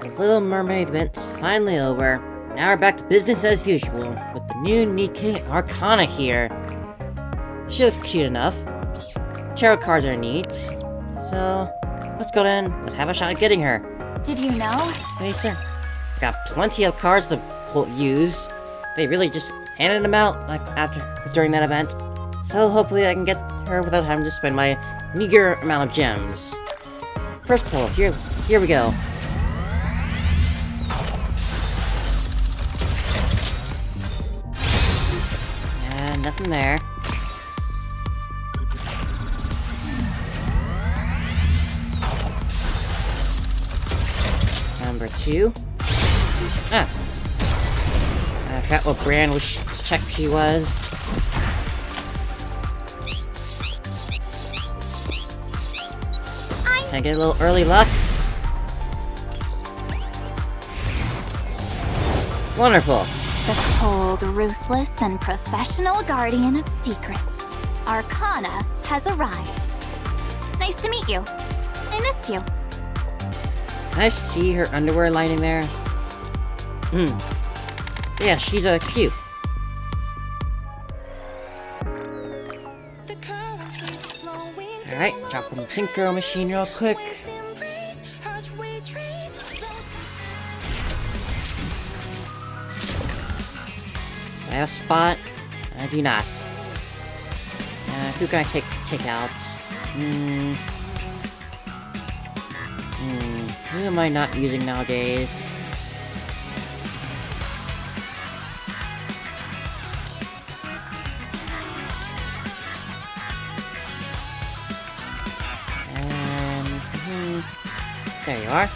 The Little Mermaid event's finally over. Now we're back to business as usual, with the new Nikke Arcana here. She looks cute enough. Tarot cards are neat. So, let's go in. Let's have a shot at getting her. Did you know? Hey, sir. Got plenty of cards to use. They really just handed them out during that event. So hopefully I can get her without having to spend my meager amount of gems. First pull. Here we go. Nothing there. Number 2. I forgot what brand check she was. Can I get a little early luck? Wonderful. The cold, ruthless, and professional guardian of secrets, Arcana, has arrived. Nice to meet you. I missed you. Can I see her underwear lining there? Yeah, she's cute. Alright, drop on the synchro machine real quick. I have a spot. I do not. Who can I take out? Who am I not using nowadays? There you are.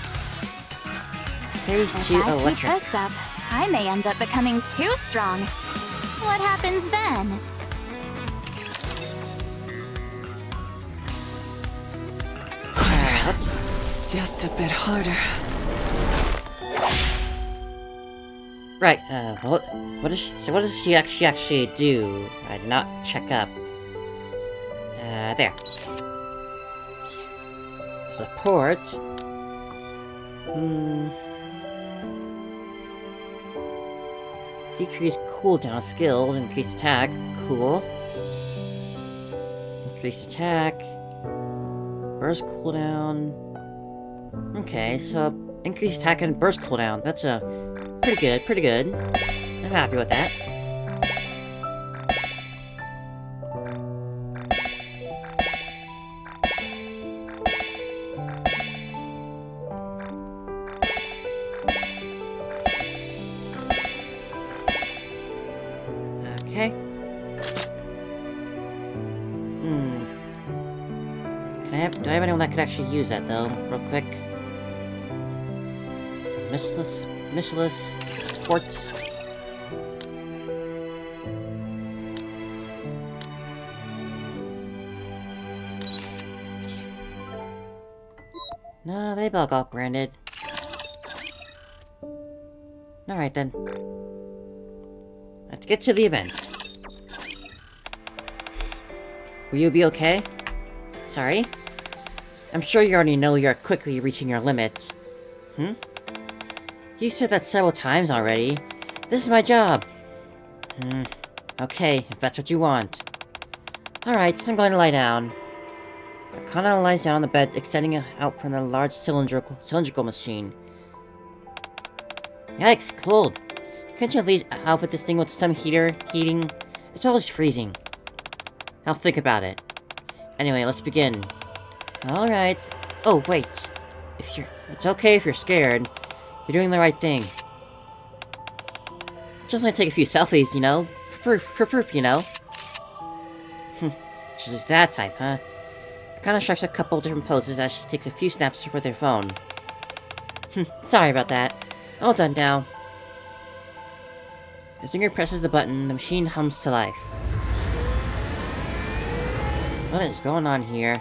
Phase 2 electric. If I keep this up, I may end up becoming too strong. What happens then? Just a bit harder. Right, what does she actually do? I did not check up. There. Support. Decrease cooldown skills, increase attack. Cool. Increase attack. Burst cooldown. Okay, so increase attack and burst cooldown. That's pretty good. I'm happy with that. Okay. Do I have anyone that could actually use that though, real quick? Missless support. No, they've all got branded. Alright then. Let's get to the event. Will you be okay? Sorry? I'm sure you already know you're quickly reaching your limit. You said that several times already. This is my job. Okay, if that's what you want. Alright, I'm going to lie down. Arcana lies down on the bed, extending out from the large cylindrical machine. Yikes, cold. Can't you at least outfit this thing with some heating? It's always freezing. I'll think about it. Anyway, let's begin. Alright. Oh, wait. It's okay if you're scared. You're doing the right thing. Just want to take a few selfies, you know? For proof, you know? She's that type, huh? Arcana strikes a couple different poses as she takes a few snaps with her phone. Sorry about that. All done now. As Singer presses the button, the machine hums to life. What is going on here?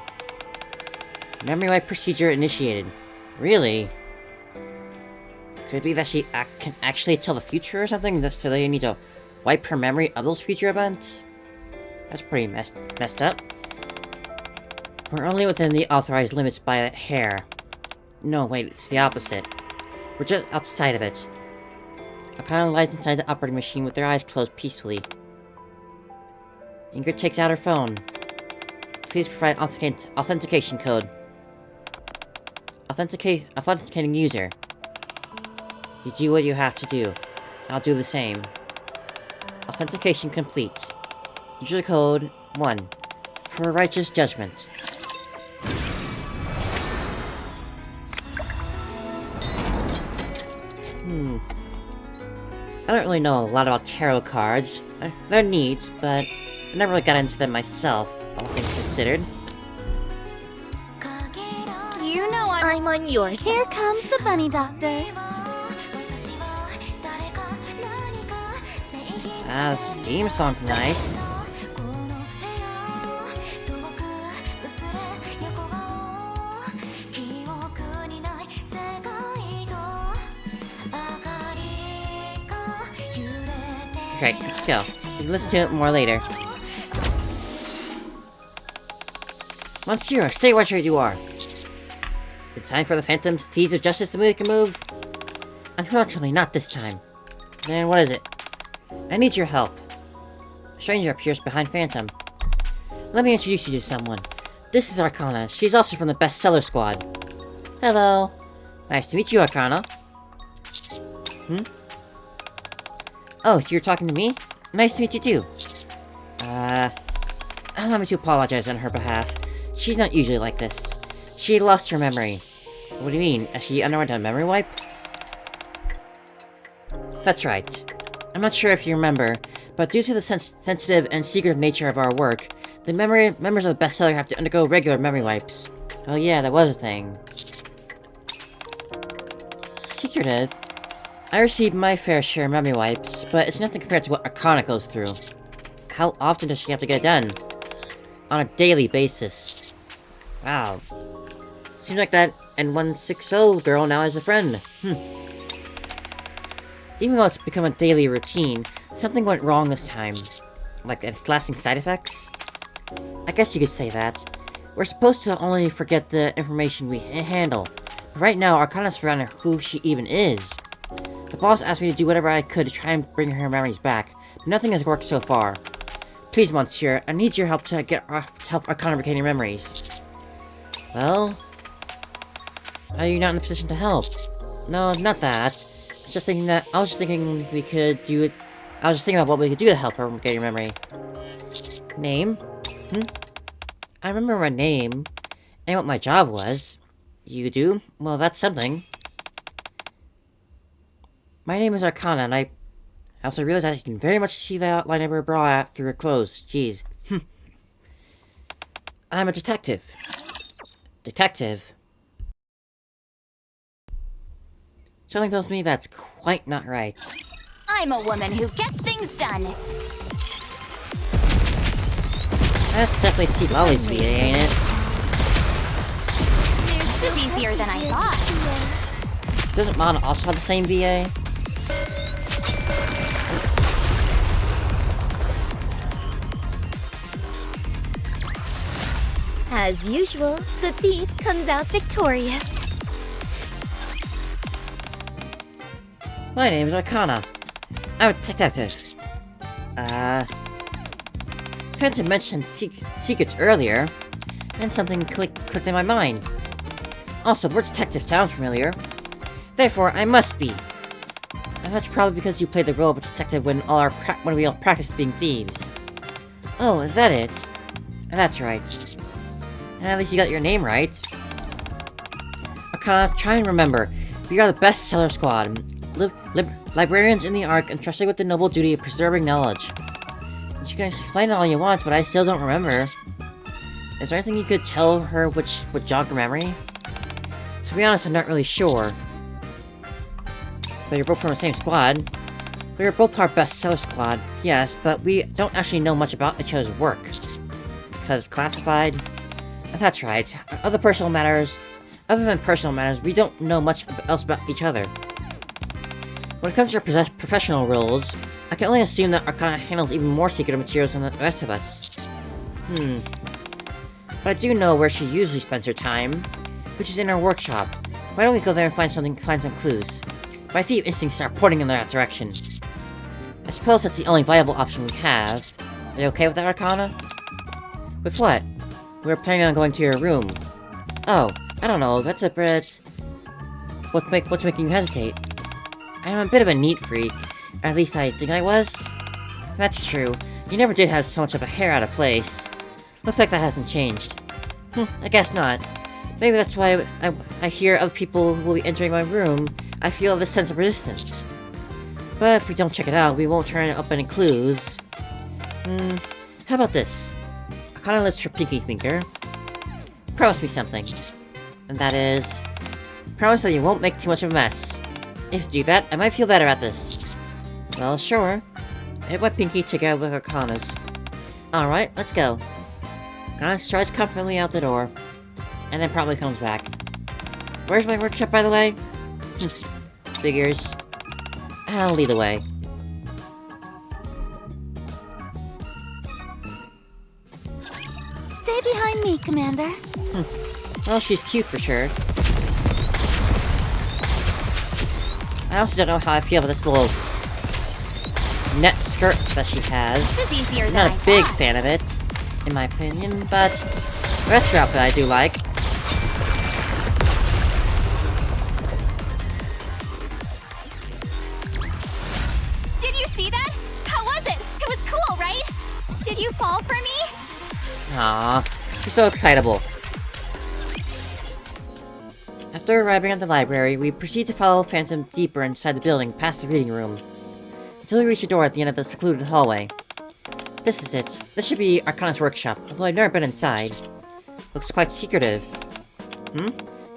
Memory wipe procedure initiated. Really? Could it be that she can actually tell the future or something? So they need to wipe her memory of those future events? That's pretty messed up. We're only within the authorized limits by a hair. No, wait, it's the opposite. We're just outside of it. Arcana lies inside the operating machine with their eyes closed peacefully. Ingrid takes out her phone. Please provide authentication code. Authenticating user. You do what you have to do. I'll do the same. Authentication complete. User code 1. For righteous judgment. I don't really know a lot about tarot cards. They're neat, but I never really got into them myself, all things considered. You know I'm on your side. Here comes the bunny doctor. Ah, this theme song's nice. Okay, let's go. We can listen to it more later. Monsieur, stay where you are. It's time for the Phantom Thieves of Justice to make a move? Unfortunately, not this time. Then what is it? I need your help. A stranger appears behind Phantom. Let me introduce you to someone. This is Arcana. She's also from the bestseller squad. Hello. Nice to meet you, Arcana. Oh, you're talking to me? Nice to meet you too. Allow me to apologize on her behalf. She's not usually like this. She lost her memory. What do you mean? Has she underwent a memory wipe? That's right. I'm not sure if you remember, but due to the sensitive and secretive nature of our work, the members of the bestseller have to undergo regular memory wipes. Oh yeah, that was a thing. Secretive? I received my fair share of memory wipes, but it's nothing compared to what Arcana goes through. How often does she have to get it done? On a daily basis. Wow. Seems like that N160 girl now has a friend. Even though it's become a daily routine, something went wrong this time. Like its lasting side effects? I guess you could say that. We're supposed to only forget the information we handle. But right now, Arcana's forgotten who she even is. The boss asked me to do whatever I could to try and bring her memories back, but nothing has worked so far. Please, Monsieur, I need your help to help Arcana regain her memories. Well, are you not in a position to help? No, not that. I was just thinking we could do it. I was just thinking about what we could do to help her regain her memory. Name? I remember my name, and what my job was. You do? Well, that's something. My name is Arcana, and I also realize that you can very much see the outline of her bra through her clothes. Jeez. I'm a detective. Detective? Something tells me that's quite not right. I'm a woman who gets things done. That's definitely Steve Ollie's VA, ain't it? This is easier than I thought. Doesn't Mon also have the same VA? As usual, the thief comes out victorious. My name is Arcana. I'm a detective. Phantom mentioned secrets earlier, and something clicked in my mind. Also, the word detective sounds familiar. Therefore, I must be. And that's probably because you played the role of a detective when we all practiced being thieves. Oh, is that it? That's right. At least you got your name right. Arcana, try and remember. We are the bestseller squad. Librarians in the Ark entrusted with the noble duty of preserving knowledge. You can explain it all you want, but I still don't remember. Is there anything you could tell her which would jog her memory? To be honest, I'm not really sure. But you're both from the same squad. We are both part bestseller squad, yes, but we don't actually know much about each other's work. Because classified? That's right. Other than personal matters, we don't know much else about each other. When it comes to our professional roles, I can only assume that Arcana handles even more secret materials than the rest of us. But I do know where she usually spends her time, which is in her workshop, Why don't we go there and find some clues? My thief instincts are pointing in that direction. I suppose that's the only viable option we have. Are you okay with that, Arcana? With what? We were planning on going to your room. Oh, I don't know, that's a bit... What's making you hesitate? I'm a bit of a neat freak. At least I think I was. That's true. You never did have so much of a hair out of place. Looks like that hasn't changed. I guess not. Maybe that's why I hear other people will be entering my room. I feel this sense of resistance. But if we don't check it out, we won't turn up any clues. How about this? Arcana lifts her pinky finger. Promise me something. And that is... promise that you won't make too much of a mess. If you do that, I might feel better at this. Well, sure. I hit my pinky together with Arcana's. Alright, let's go. Arcana strides comfortably out the door. And then probably comes back. Where's my workshop, by the way? Figures. I'll lead the way. Stay behind me, Commander. Well, she's cute for sure. I also don't know how I feel about this little net skirt that she has. This is easier than Not I a big thought. fan of it, in my opinion, but the rest of her outfit I do like. Did you see that? How was it? It was cool, right? Did you fall for me? Aww, she's so excitable. After arriving at the library, we proceed to follow Phantom deeper inside the building, past the reading room, until we reach a door at the end of the secluded hallway. This is it. This should be Arcana's workshop, although I've never been inside. Looks quite secretive.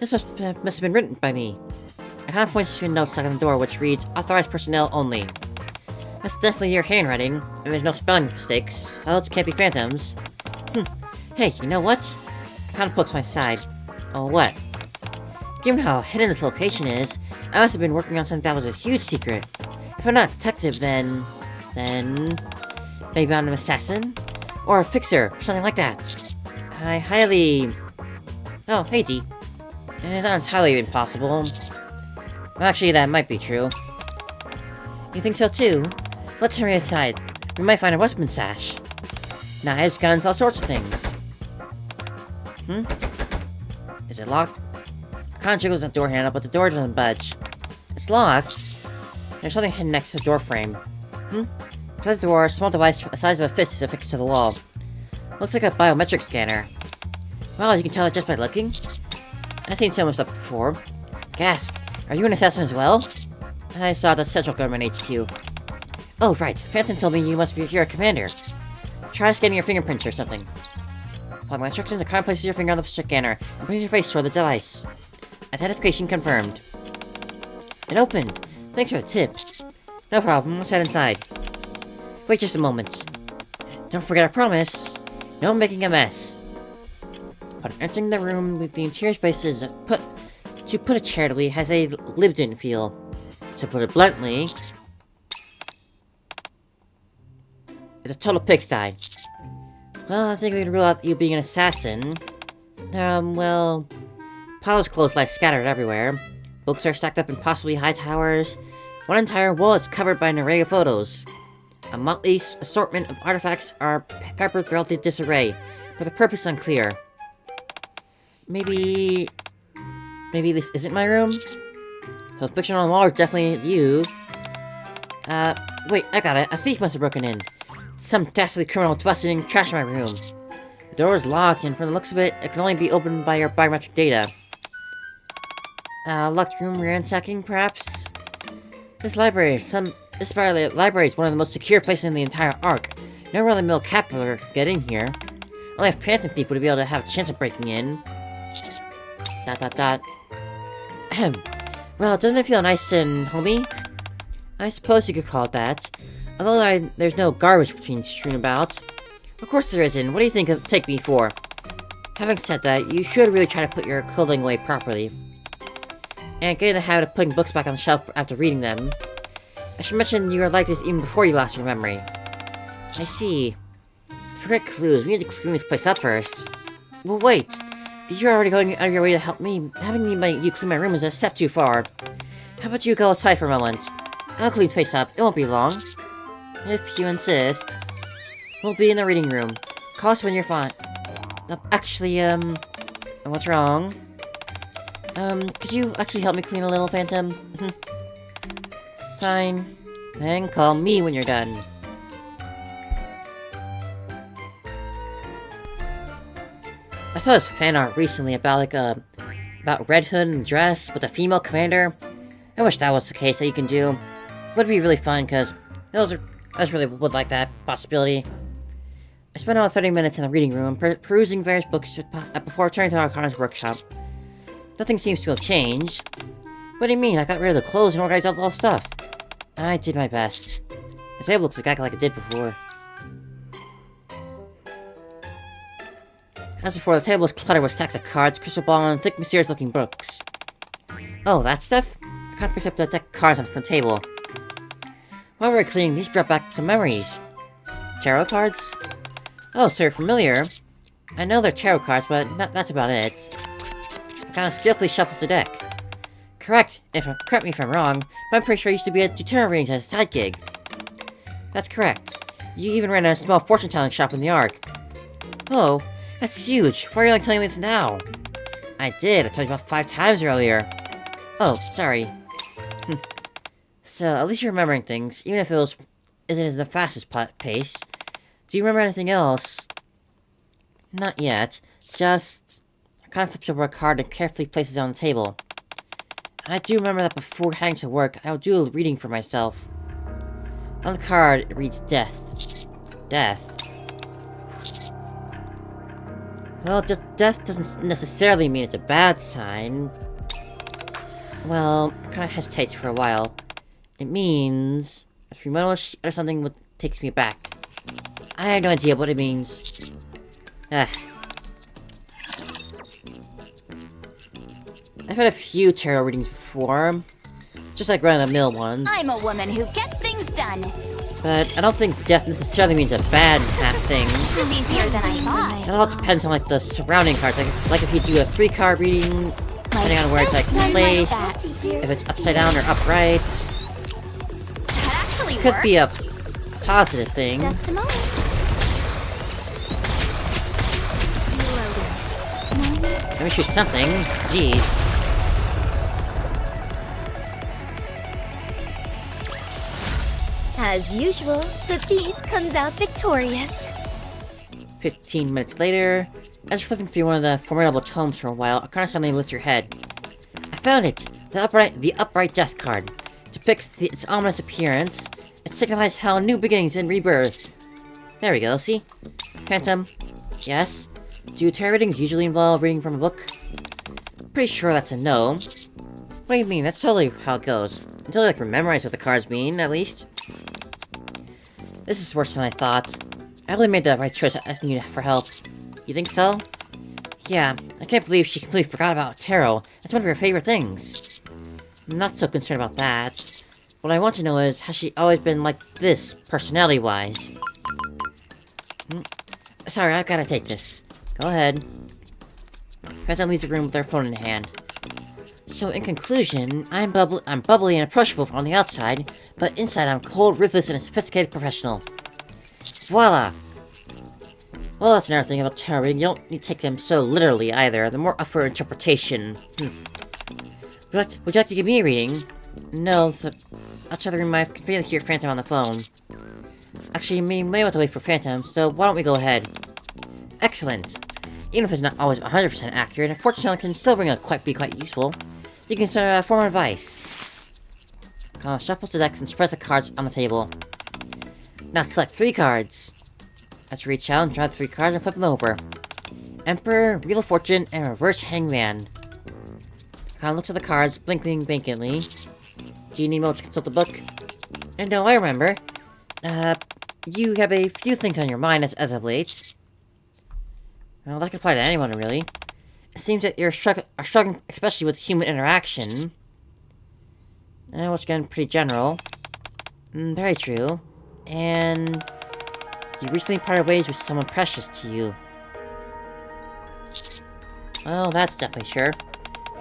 This must have been written by me. Arcana points to a note stuck on the door which reads, Authorized personnel only. That's definitely your handwriting, and there's no spelling mistakes, else it can't be Phantom's. Hey, you know what? Arcana pokes my side. Oh, what? Given how hidden this location is, I must have been working on something that was a huge secret. If I'm not a detective, then... maybe I'm an assassin? Or a fixer, or something like that. I highly... Oh, hey, Dee. It's not entirely impossible. Actually, that might be true. You think so too? Let's hurry inside. We might find a weapon stash. Knives, guns, all sorts of things. Is it locked? Arcana jiggles the door handle, but the door doesn't budge. It's locked. There's something hidden next to the door frame. Beside the door, a small device the size of a fist is affixed to the wall. Looks like a biometric scanner. Well, you can tell it just by looking. I've seen some of stuff before. Gasp! Are you an assassin as well? I saw it at the Central Government HQ. Oh, right. Phantom told me you're a commander. Try scanning your fingerprints or something. Follow my instructions, Arcana places your finger on the scanner and brings your face toward the device. Identification confirmed. It opened. Thanks for the tip. No problem, let's head inside. Wait just a moment. Don't forget our promise. No making a mess. Upon entering the room, the interior space is to put it charitably, has a lived-in feel. To put it bluntly, it's a total pigsty. Well, I think we can rule out you being an assassin. Well... piles of clothes lie scattered everywhere. Books are stacked up in possibly high towers. One entire wall is covered by an array of photos. A motley assortment of artifacts are peppered throughout the disarray, but the purpose unclear. Maybe this isn't my room? Those pictures on the wall are definitely you. Wait, I got it. A thief must have broken in. Some dastardly criminal busted in and trashed my room. The door is locked, and from the looks of it, it can only be opened by your biometric data. Locked room ransacking, perhaps? This library is one of the most secure places in the entire Ark. No run-of-the-mill capital could get in here. Only a phantom thief would be able to have a chance of breaking in. ... Ahem. Well, doesn't it feel nice and homey? I suppose you could call it that. Although there's no garbage between strewn about. Of course there isn't. What do you think of take me for? Having said that, you should really try to put your clothing away properly. And get in the habit of putting books back on the shelf after reading them. I should mention you were like this even before you lost your memory. I see. Forget clues, we need to clean this place up first. Well, wait. you're already going out of your way to help me. Having you clean my room is a step too far. How about you go outside for a moment? I'll clean the place up. It won't be long. If you insist. We'll be in the reading room. Call us when you're fine. Actually, what's wrong? Could you actually help me clean a little, Phantom? Fine. Then call me when you're done. I saw this fan art recently about, about Red Hood and dress with a female commander. I wish that was the case that you can do. Would be really fun, because I just really would like that possibility. I spent about 30 minutes in the reading room, perusing various books before returning to Arcane's workshop. Nothing seems to have changed. What do you mean? I got rid of the clothes and organized all the stuff. I did my best. The table looks exactly like it did before. As before, the table was cluttered with stacks of cards, crystal ball, and thick, mysterious-looking books. Oh, that stuff? I can't pick up the deck of cards on the front table. While we were cleaning, these brought back some memories. Tarot cards? Oh, so you're familiar. I know they're tarot cards, but that's about it. I kind of skillfully shuffled the deck. Correct me if I'm wrong, but I'm pretty sure I used to be able to do tarot readings as a side gig. That's correct. You even ran a small fortune-telling shop in the Ark. Oh, that's huge. Why are you only telling me this now? I did. I told you about 5 times earlier. Oh, sorry. So, at least you're remembering things, even if it isn't at the fastest pace. Do you remember anything else? Not yet. Just... I kind of flips over a card and carefully places it on the table. I do remember that before heading to work, I would do a reading for myself. On the card, it reads death. Death. Well, just death doesn't necessarily mean it's a bad sign. Well, I kind of hesitates for a while. It means... a remote or something takes me back. I have no idea what it means. I've had a few tarot readings before. Just like run-of-the-mill ones. I'm a woman who gets things done. But I don't think death necessarily means a bad thing. This is easier than I thought. It all depends on like the surrounding cards. Like if you do a 3-card reading, depending on where it's like placed, if it's upside down or upright. That actually Could be a worked. positive thing. Just a moment. Let me shoot something. Jeez. As usual, the thief comes out victorious. 15 minutes later, as you're flipping through one of the formidable tomes for a while, Arcana suddenly lifts your head. I found it! The upright death card. It depicts its ominous appearance. It signifies how new beginnings and rebirth. There we go, see? Phantom. Yes? Do tarot readings usually involve reading from a book? Pretty sure that's a no. What do you mean? That's totally how it goes. Until you, like, memorize what the cards mean, at least. This is worse than I thought. I really made the right choice asking you for help. You think so? Yeah, I can't believe she completely forgot about tarot. That's one of her favorite things. I'm not so concerned about that. What I want to know is, has she always been like this, personality-wise? Sorry, I've gotta take this. Go ahead. Phantom leaves the room with her phone in hand. So, in conclusion, I'm bubbly and approachable on the outside, but inside I'm cold, ruthless, and a sophisticated professional. Voila! Well, that's another thing about tarot reading. You don't need to take them so literally, either. They're more up for interpretation. Would you like to give me a reading? No, outside the room I can feel hear Phantom on the phone. Actually, we may want to wait for Phantom, so why don't we go ahead? Excellent! Even if it's not always 100% accurate, a fortune teller can still be quite useful. You can start a form of advice. Shuffles the deck and spreads the cards on the table. Now select 3 cards. Let's reach out and draw the 3 cards and flip them over. Emperor, Wheel of Fortune, and Reverse Hangman. Looks at the cards, blinking vacantly. Do you need more to consult the book? No, I remember. You have a few things on your mind as of late. Well, that could apply to anyone, really. It seems that you're struggling, especially with human interaction. Which again, pretty general. Very true. And you recently parted ways with someone precious to you. Well, that's definitely sure.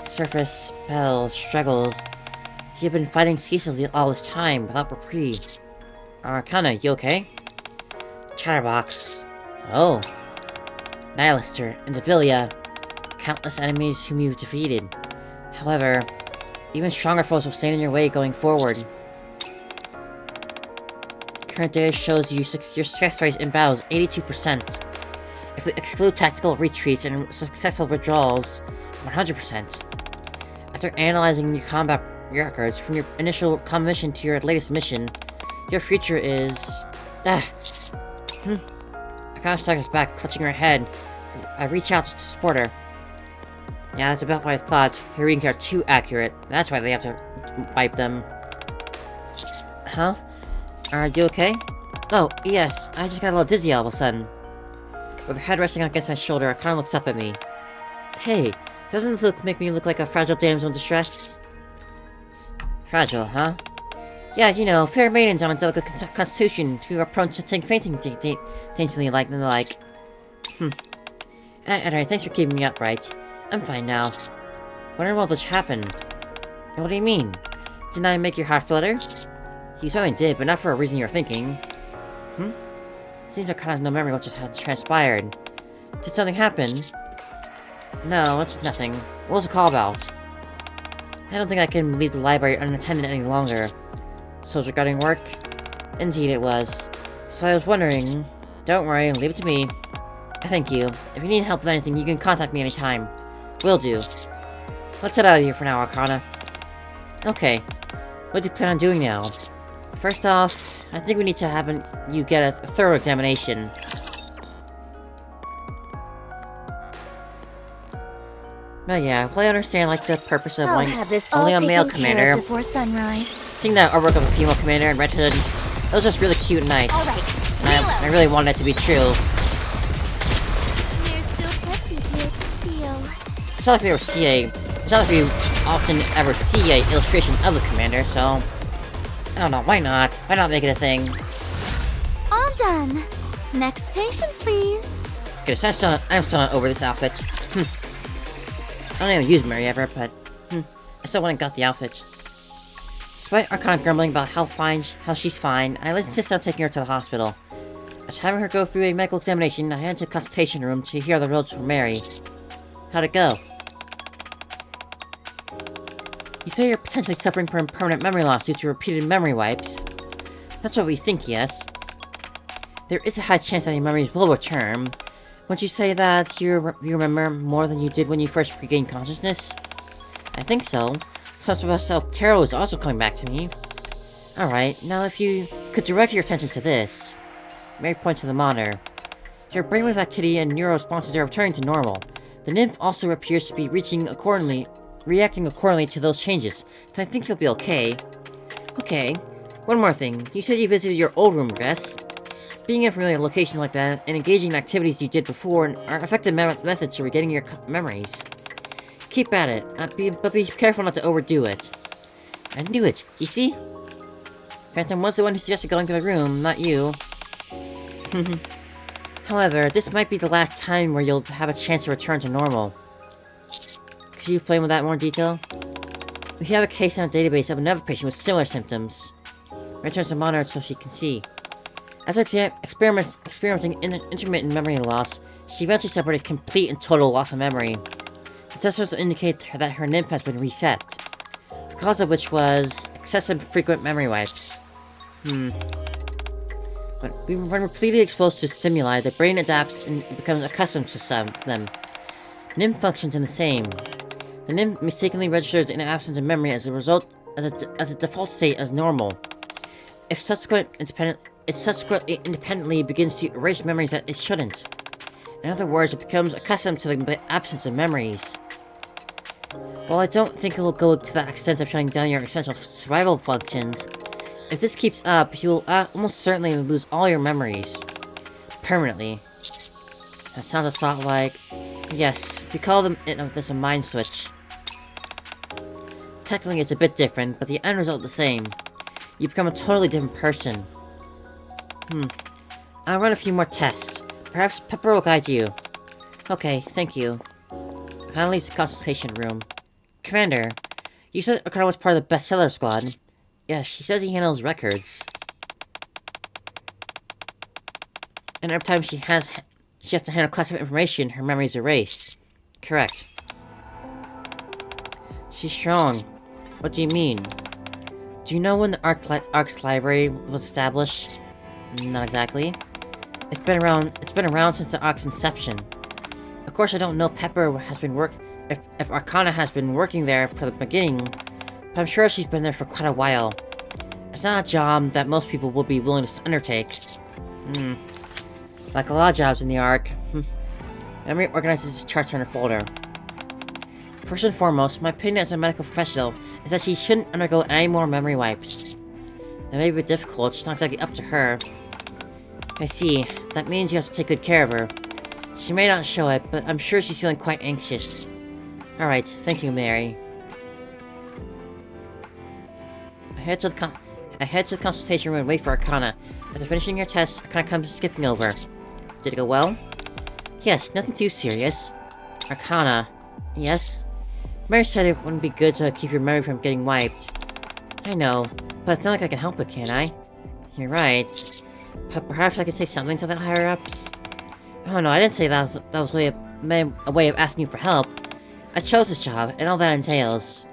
Surface spell struggles. You've been fighting ceaselessly all this time without reprieve. Arcana, you okay? Chatterbox. Oh. Nihilister and Devilia. Countless enemies whom you've defeated. However, even stronger foes will stand in your way going forward. Current data shows your success rate in battle is 82%. If we exclude tactical retreats and successful withdrawals, 100%. After analyzing your combat records from your initial commission to your latest mission, your future is... Arcana staggers back, clutching her head. I reach out to support her. Yeah, that's about what I thought. Her readings are too accurate. That's why they have to wipe them. Huh? Are you okay? Oh, yes. I just got a little dizzy all of a sudden. With her head resting against my shoulder, Arcana looks up at me. Hey, doesn't it make me look like a fragile damsel in distress? Fragile, huh? Yeah, you know, fair maidens on a delicate constitution who are prone to take fainting daintily like and the like. Anyway, thanks for keeping me upright. I'm fine now. Wonder what this happened. What do you mean? Didn't I make your heart flutter? You certainly did, but not for a reason you're thinking. Seems like Arcana has no memory of what just had transpired. Did something happen? No, it's nothing. What was the call about? I don't think I can leave the library unattended any longer. So it's regarding work? Indeed it was. So I was wondering... Don't worry, leave it to me. Thank you. If you need help with anything, you can contact me anytime. Will do. Let's head out of here for now, Arcana. Okay. What do you plan on doing now? First off, I think we need to have you get a thorough examination. Well, yeah, well, I understand, like, the purpose of only a male commander. Before sunrise. Seeing that artwork of a female commander in Red Hood, it was just really cute and nice. Alright, I really wanted it to be true. There's still plenty here to steal. It's not like we often ever see a illustration of the commander, so... I don't know, why not? Why not make it a thing? All done. Next patient, please. Okay, so I'm still not over this outfit. I don't even use Mary ever, but... I still went and got the outfit. Despite Arcana grumbling about how she's fine, I insist on taking her to the hospital. After having her go through a medical examination, I head to the consultation room to hear the results from Mary. How'd it go? You say you're potentially suffering from permanent memory loss due to repeated memory wipes. That's what we think, yes. There is a high chance that your memories will return. Wouldn't you say that you remember more than you did when you first regained consciousness? I think so. Stuff about self-terror is also coming back to me. Alright, now if you could direct your attention to this. Mary points to the monitor. Your brainwave activity and neural responses are returning to normal. The nymph also appears to be reacting accordingly to those changes, so I think you'll be okay. Okay, one more thing. You said you visited your old room, Guess. Being in a familiar location like that, and engaging in activities you did before, are effective methods to regaining your memories. Keep at it, but be careful not to overdo it. I knew it, you see? Phantom was the one who suggested going to the room, not you. However, this might be the last time where you'll have a chance to return to normal. Could you explain with that in more detail? We have a case in our database of another patient with similar symptoms. Returns to monitor so she can see. After experiencing intermittent memory loss, she eventually suffered a complete and total loss of memory. The test results indicate that her nymph has been reset, the cause of which was excessive frequent memory wipes. When repeatedly exposed to stimuli, the brain adapts and becomes accustomed to them. Nymph functions in the same. The nymph mistakenly registers an absence of memory as a default state as normal. It subsequently independently begins to erase memories that it shouldn't. In other words, it becomes accustomed to the absence of memories. While I don't think it'll go to the extent of shutting down your essential survival functions, if this keeps up, you'll almost certainly lose all your memories. Permanently. That sounds a lot like... Yes, we call this a mind switch. Technically it's a bit different, but the end result is the same. You become a totally different person. I'll run a few more tests. Perhaps Pepper will guide you. Okay, thank you. Arcana leaves the consultation room. Commander, you said Arcana was part of the bestseller squad. Yeah, she says he handles records. And every time she has to handle classified information, her memory is erased. Correct. She's strong. What do you mean? Do you know when the Ark's library was established? Not exactly. It's been around since the Ark's inception. Of course, I don't know if Arcana has been working there from the beginning, but I'm sure she's been there for quite a while. It's not a job that most people will be willing to undertake. Like a lot of jobs in the Ark. Memory organizes his charts in her folder. First and foremost, my opinion as a medical professional is that she shouldn't undergo any more memory wipes. It may be difficult, it's not exactly up to her. I see. That means you have to take good care of her. She may not show it, but I'm sure she's feeling quite anxious. Alright, thank you, Mary. I head to the consultation room and wait for Arcana. After finishing your test, Arcana comes skipping over. Did it go well? Yes, nothing too serious. Arcana. Yes? Mary said it wouldn't be good to keep your memory from getting wiped. I know, but it's not like I can help it, can I? You're right. But perhaps I could say something to the higher-ups? Oh no, I didn't say that was a way of asking you for help. I chose this job, and all that entails.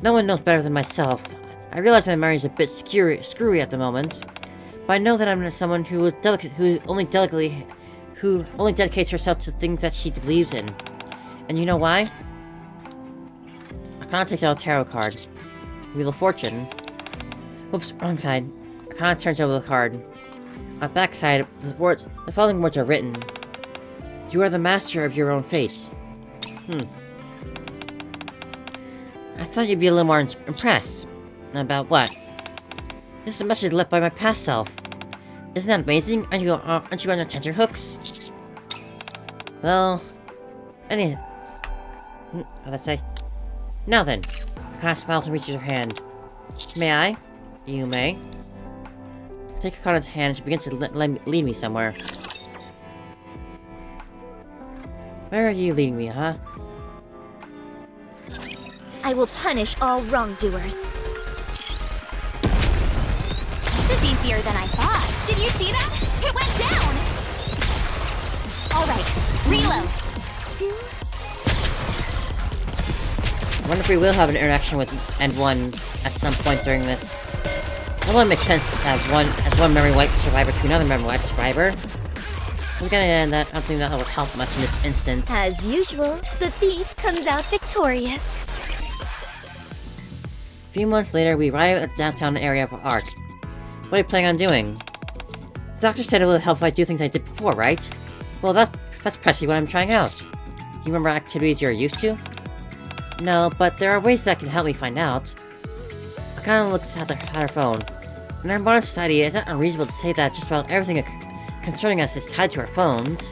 No one knows better than myself. I realize my memory is a bit screwy at the moment, but I know that I'm someone who only dedicates herself to things that she believes in. And you know why? Arcana takes out a tarot card. Wheel of Fortune. Whoops, wrong side. Arcana turns over the card. On the back side, the following words are written. You are the master of your own fate. I thought you'd be a little more impressed. About what? This is a message left by my past self. Isn't that amazing? Aren't you on your tenterhooks? Well, how'd that say? Now then, Arcana smiles and reaches her hand. May I? You may. I take Arcana's hand and she begins to lead me somewhere. Where are you leading me, huh? I will punish all wrongdoers. This is easier than I thought. Did you see that? It went down! Alright, reload. I wonder if we will have an interaction with End-1 at some point during this. It wouldn't make sense as one memory wipe survivor to another memory wipe survivor. We're gonna end that. I don't think that would help much in this instance. As usual, the thief comes out victorious. A few months later, we arrive at the downtown area of Ark. What are you planning on doing? The doctor said it would help if I do things I did before, right? Well, that's precisely what I'm trying out. You remember activities you're used to? No, but there are ways that can help me find out. Arcana looks at her phone. In our modern society, it's not unreasonable to say that just about everything concerning us is tied to our phones.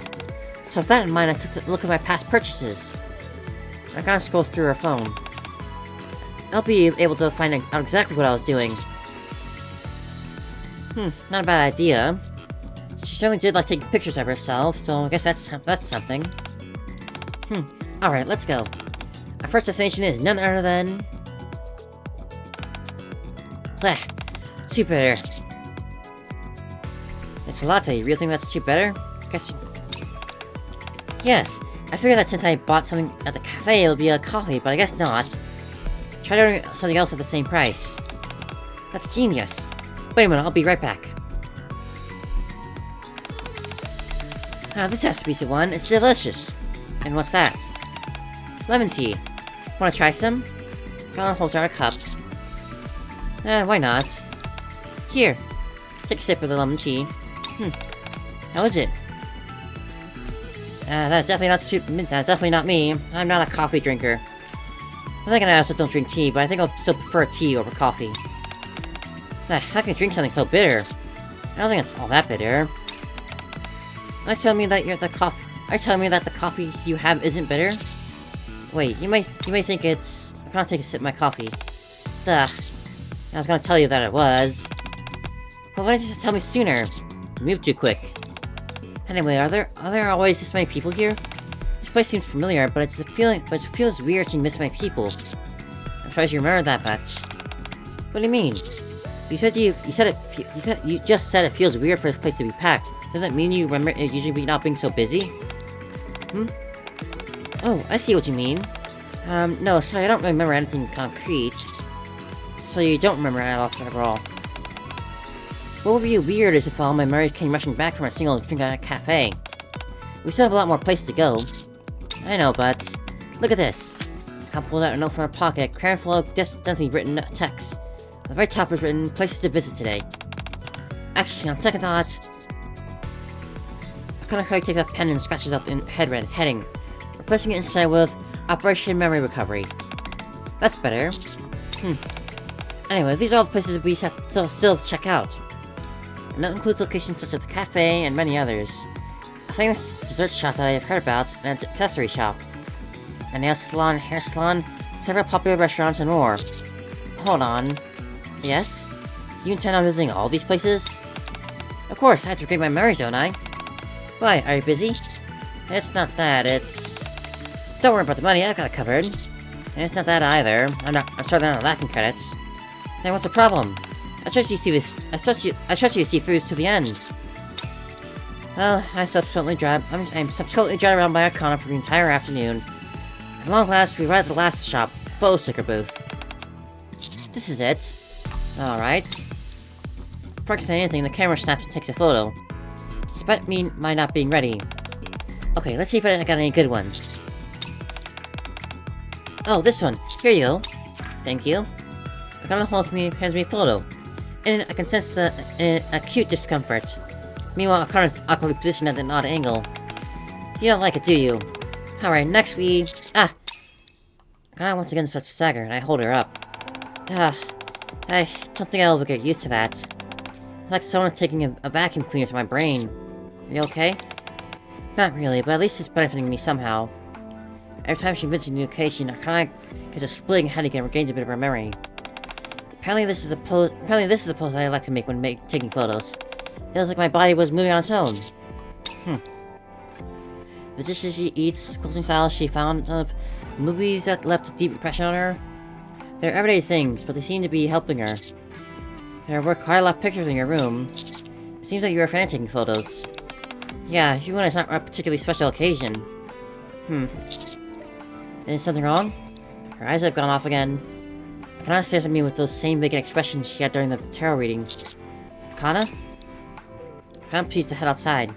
So with that in mind, I took a look at my past purchases. Arcana scrolls through her phone. I'll be able to find out exactly what I was doing. Not a bad idea. She certainly did like taking pictures of herself, so I guess that's something. Alright, let's go. Our first destination is none other than... Blech. Too bitter. It's a latte. You really think that's too bitter? Guess Yes. I figured that since I bought something at the cafe, it would be a coffee, but I guess not. Try ordering something else at the same price. That's genius. Wait a minute, I'll be right back. This has to be the one. It's delicious. And what's that? Lemon tea. Wanna try some? Gonna hold out a cup. Why not? Here. Take a sip of the lemon tea. How is it? That's definitely not me. I'm not a coffee drinker. I think I also don't drink tea, but I think I'll still prefer tea over coffee. How can you drink something so bitter? I don't think it's all that bitter. Are you telling me that the coffee you have isn't bitter? Wait, you may think it's... I'm gonna take a sip of my coffee. Ugh. I was gonna tell you that it was. But why didn't you just tell me sooner? You moved too quick. Anyway, are there always this many people here? There This place seems familiar, but it feels weird seeing this many people. I'm surprised you remember that much. What do you mean? You just said it feels weird for this place to be packed. Does that mean you remember it usually not being so busy? Oh, I see what you mean. No, sorry, I don't really remember anything concrete. So you don't remember at all. What would be weird is if all my memories came rushing back from a single drink at a cafe. We still have a lot more places to go. I know, but look at this. I pulled out a note from her pocket, crammed full of distantly written text. At the very top is written, places to visit today. Actually, on second thought, Arcana quickly takes a pen and scratches out the heading, replacing it inside with Operation Memory Recovery. That's better. Anyway, these are all the places we still have to check out. And that includes locations such as the cafe and many others. A famous dessert shop that I have heard about, and an accessory shop. A nail salon, hair salon, several popular restaurants, and more. Hold on. Yes? You intend on visiting all these places? Of course, I have to regain my memories, don't I? Why, are you busy? It's not that, it's... Don't worry about the money, I've got it covered. And it's not that either. I'm sorry they're not lacking credits. Then what's the problem? I trust you to see through this to the end. Well, I'm subsequently dragged around by Arcana for the entire afternoon. At long last, we arrived at the last shop, photo sticker booth. This is it. Alright. Before I can say anything, the camera snaps and takes a photo. Despite my not being ready. Okay, let's see if I got any good ones. Oh, this one. Here you go. Thank you. Arcana hands me a photo. And I can sense the acute discomfort. Meanwhile, Arcana's awkwardly positioned at an odd angle. You don't like it, do you? Alright, next we... Arcana once again starts to stagger, and I hold her up. I don't think I'll ever get used to that. It's like someone taking a vacuum cleaner to my brain. Are you okay? Not really, but at least it's benefiting me somehow. Every time she visits a new location, Arcana gets a splitting headache and regains a bit of her memory. Apparently this is the pose I like to make when taking photos. It feels like my body was moving on its own. The dishes she eats, clothing styles she found of, movies that left a deep impression on her. They're everyday things, but they seem to be helping her. There were quite a lot of pictures in your room. It seems like you're a fan of taking photos. Yeah, even when it's not a particularly special occasion. Is something wrong? Her eyes have gone off again. Arcana stares at me with those same vacant expressions she had during the tarot reading. Arcana? Arcana proceeds to head outside,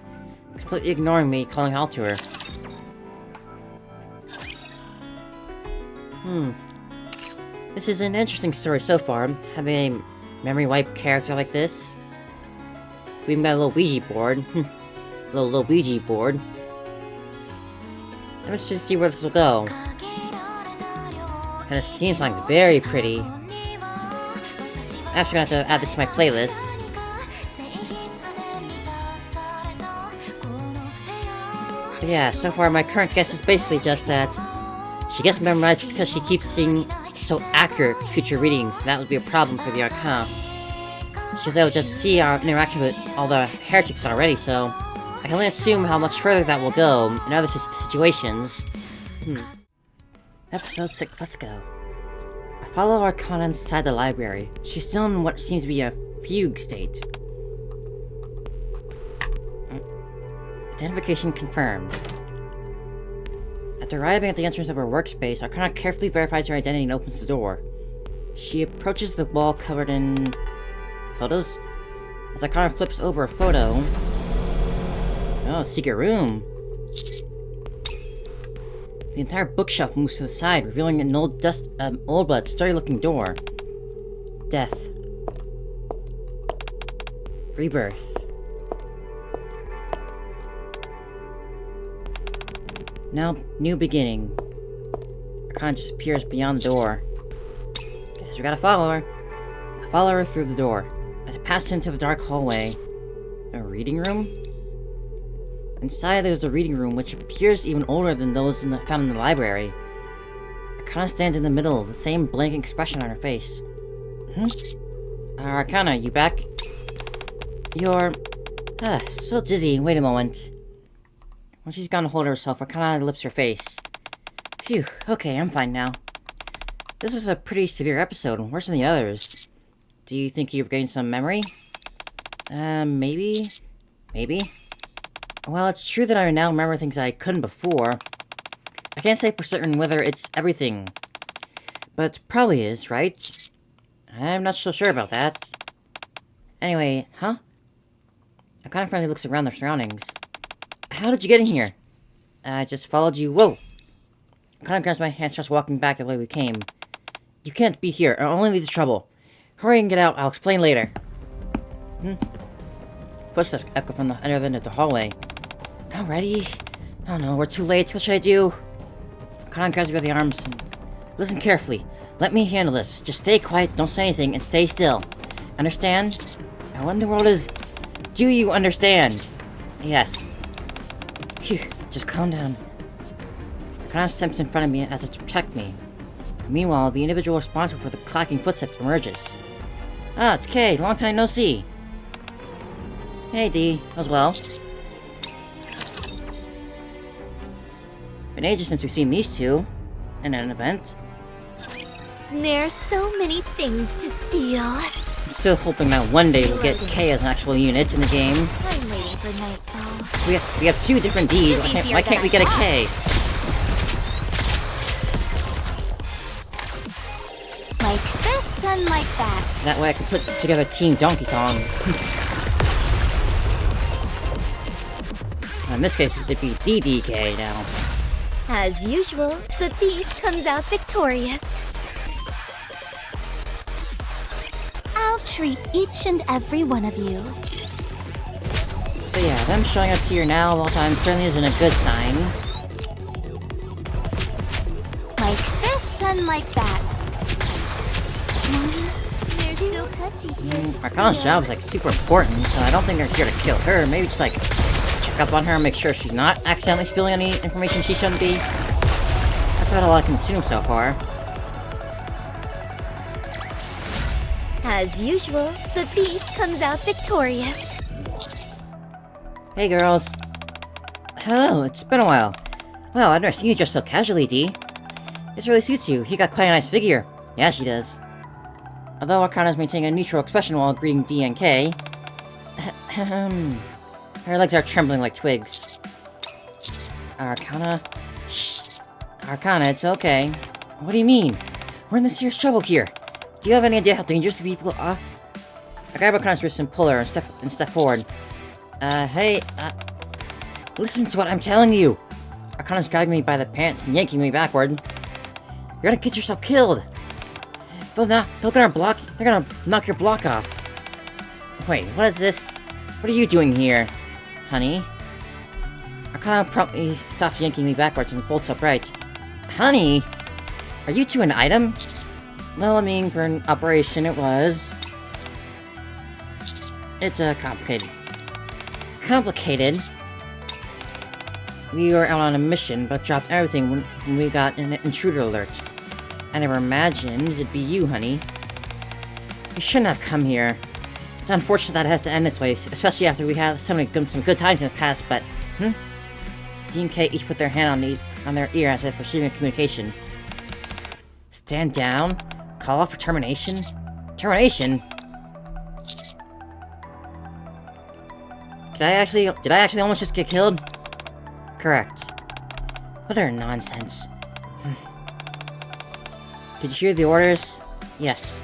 completely ignoring me, calling out to her. This is an interesting story so far, having a memory wipe character like this. We even got a little Ouija board. little Ouija board. Let's just see where this will go. And this theme song is very pretty. I'm actually going to have to add this to my playlist. But yeah, so far my current guess is basically just that she gets memorized because she keeps seeing so accurate future readings. That would be a problem for the Arcana. She's able to just see our interaction with all the heretics already, so I can only assume how much further that will go in other situations. Episode 6, let's go. I follow Arcana inside the library. She's still in what seems to be a fugue state. Identification confirmed. After arriving at the entrance of her workspace, Arcana carefully verifies her identity and opens the door. She approaches the wall covered in... photos? As Arcana flips over a photo... Oh, secret room! The entire bookshelf moves to the side, revealing an old but sturdy-looking door. Death. Rebirth. Now, new beginning. Arcana just appears beyond the door. Guess we gotta follow her. I follow her through the door. As I pass into the dark hallway. A reading room? Inside there's the reading room, which appears even older than those found in the library. Arcana stands in the middle, the same blank expression on her face. Arcana, you back? You're... so dizzy. Wait a moment. When she's gotten a hold of herself, Arcana lifts her face. Phew, okay, I'm fine now. This was a pretty severe episode, worse than the others. Do you think you've gained some memory? Maybe? Maybe? Well, it's true that I now remember things I couldn't before. I can't say for certain whether it's everything. But it probably is, right? I'm not so sure about that. Anyway, huh? Arcana finally looks around their surroundings. How did you get in here? I just followed you. Whoa! Arcana grabs my hand and starts walking back the way we came. You can't be here. It'll only lead to trouble. Hurry and get out. I'll explain later. Footsteps echo from the other end of the hallway. Not ready? Oh no, we're too late. What should I do? Arcana grabs me by the arms and... Listen carefully. Let me handle this. Just stay quiet, don't say anything, and stay still. Understand? Now what in the world is... Do you understand? Yes. Phew, just calm down. Arcana steps in front of me as if to protect me. Meanwhile, the individual responsible for the clacking footsteps emerges. Ah, it's Kay. Long time no see. Hey, D. As well. Been ages since we've seen these two. In an event. There's so many things to steal. I'm still hoping that one day we'll get Kay as an actual unit in the game. I'm waiting for nightfall. We have two different Ds. Why can't we get a K? Like this and like that. That way I can put together Team Donkey Kong. In this case, it'd be DDK now. As usual, the thief comes out victorious. I'll treat each and every one of you. But yeah, them showing up here now all the time certainly isn't a good sign. Like this and like that. They're so touchy here. Arcana's job is like super important, so I don't think they're here to kill her. Maybe just like check up on her and make sure she's not accidentally spilling any information she shouldn't be. That's about all I can assume so far. As usual, the thief comes out victorious. Hey girls. Hello, it's been a while. Wow, I've never seen you dressed so casually, D. This really suits you. You got quite a nice figure. Yeah, she does. Although Arcana's maintaining a neutral expression while greeting D and K. Her legs are trembling like twigs. Arcana? Shh. Arcana, it's okay. What do you mean? We're in serious trouble here. Do you have any idea how dangerous the people are? I grab Arcana's wrist and pull her and step forward. Hey, listen to what I'm telling you. Arcana's grabbing me by the pants and yanking me backward. You're gonna get yourself killed. They're gonna knock your block off. Wait, what is this? What are you doing here, honey? Arcana promptly stops yanking me backwards and bolts upright. Honey? Are you two an item? Well, I mean, for an operation it was. It's, complicated. Complicated? We were out on a mission, but dropped everything when we got an intruder alert. I never imagined it'd be you, honey. You shouldn't have come here. It's unfortunate that it has to end this way, especially after we had some good times in the past, but... D and K each put their hand on their ear as if receiving a communication. Stand down? Call off for termination? Termination? Did I actually almost just get killed? Correct. Utter nonsense. Did you hear the orders? Yes.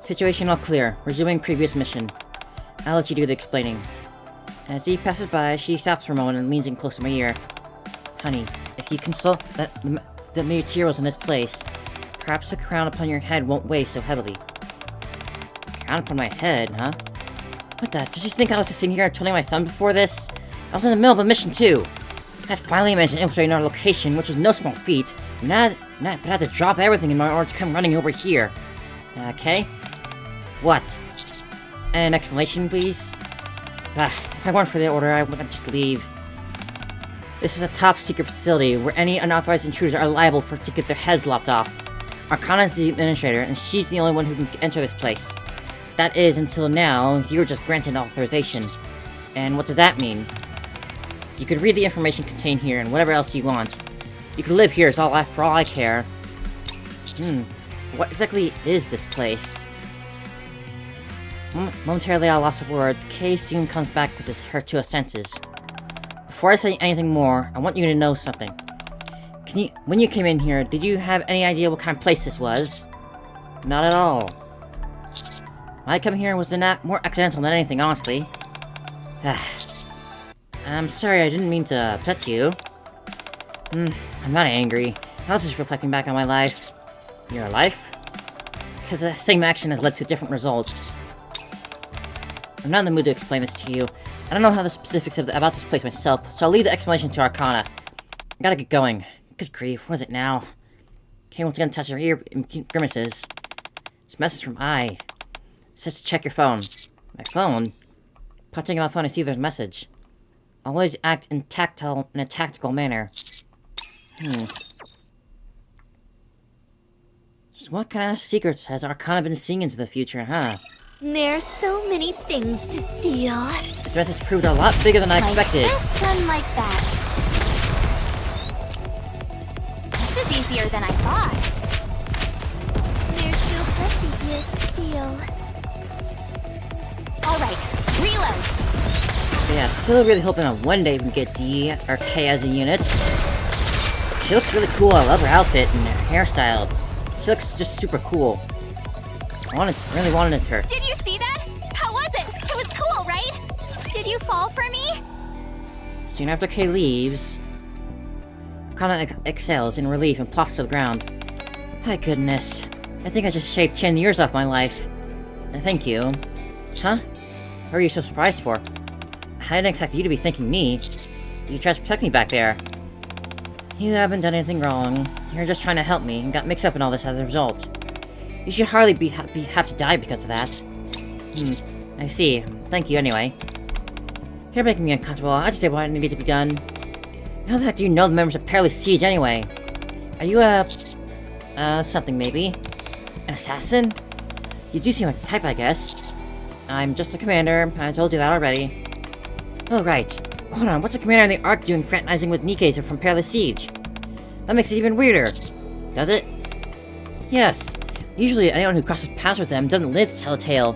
Situation all clear. Resuming previous mission. I'll let you do the explaining. As he passes by, she stops for a moment and leans in close to my ear. Honey, if you consult the materials in this place, perhaps the crown upon your head won't weigh so heavily. Crown upon my head, huh? What the? Did you think I was just sitting here twiddling my thumb before this? I was in the middle of a mission too. I had finally managed to infiltrate our location, which was no small feat, but I had to drop everything in order to come running over here. Okay? What? An explanation, please? If I weren't for the order, I would just leave. This is a top-secret facility where any unauthorized intruders are liable to get their heads lopped off. Arcana is the administrator, and she's the only one who can enter this place. That is, until now, you were just granted authorization. And what does that mean? You could read the information contained here and whatever else you want. You could live here for all I care. What exactly is this place? Momentarily at a loss of words, Kay soon comes back with her to her senses. Before I say anything more, I want you to know something. When you came in here, did you have any idea what kind of place this was? Not at all. My coming here was more accidental than anything, honestly. I'm sorry, I didn't mean to upset you. I'm not angry. I was just reflecting back on my life. Your life? Because the same action has led to different results. I'm not in the mood to explain this to you. I don't know how the specifics about this place myself, so I'll leave the explanation to Arcana. I gotta get going. Good grief, what is it now? Kay once again touched her ear and grimaces. It's a message from I. It says to check your phone. My phone? Upon taking my phone, I see there's a message. Always act in a tactical manner. So what kind of secrets has Arcana been seeing into the future, huh? There's so many things to steal. This message proved a lot bigger than I expected. Like this and like that. This is easier than I thought. There's still plenty here to steal. Alright, reload! But yeah, still really hoping on one day we can get D or K as a unit. She looks really cool. I love her outfit and her hairstyle. She looks just super cool. Really wanted her. Did you see that? How was it? It was cool, right? Did you fall for me? Soon after Kay leaves, Arcana exhales in relief and plops to the ground. My goodness. I think I just shaved 10 years off my life. Thank you. Huh? What are you so surprised for? I didn't expect you to be thanking me. You tried to protect me back there. You haven't done anything wrong. You're just trying to help me and got mixed up in all this as a result. You should hardly have to die because of that. I see. Thank you anyway. You're making me uncomfortable. I just did what needed to be done. How the heck do you know the members of Perilous Siege anyway? Are you something maybe? An assassin? You do seem like the type, I guess. I'm just a commander. I told you that already. Oh, right. Hold on, what's the commander in the Ark doing fraternizing with Nikke from Perilous Siege? That makes it even weirder. Does it? Yes. Usually anyone who crosses paths with them doesn't live to tell a tale.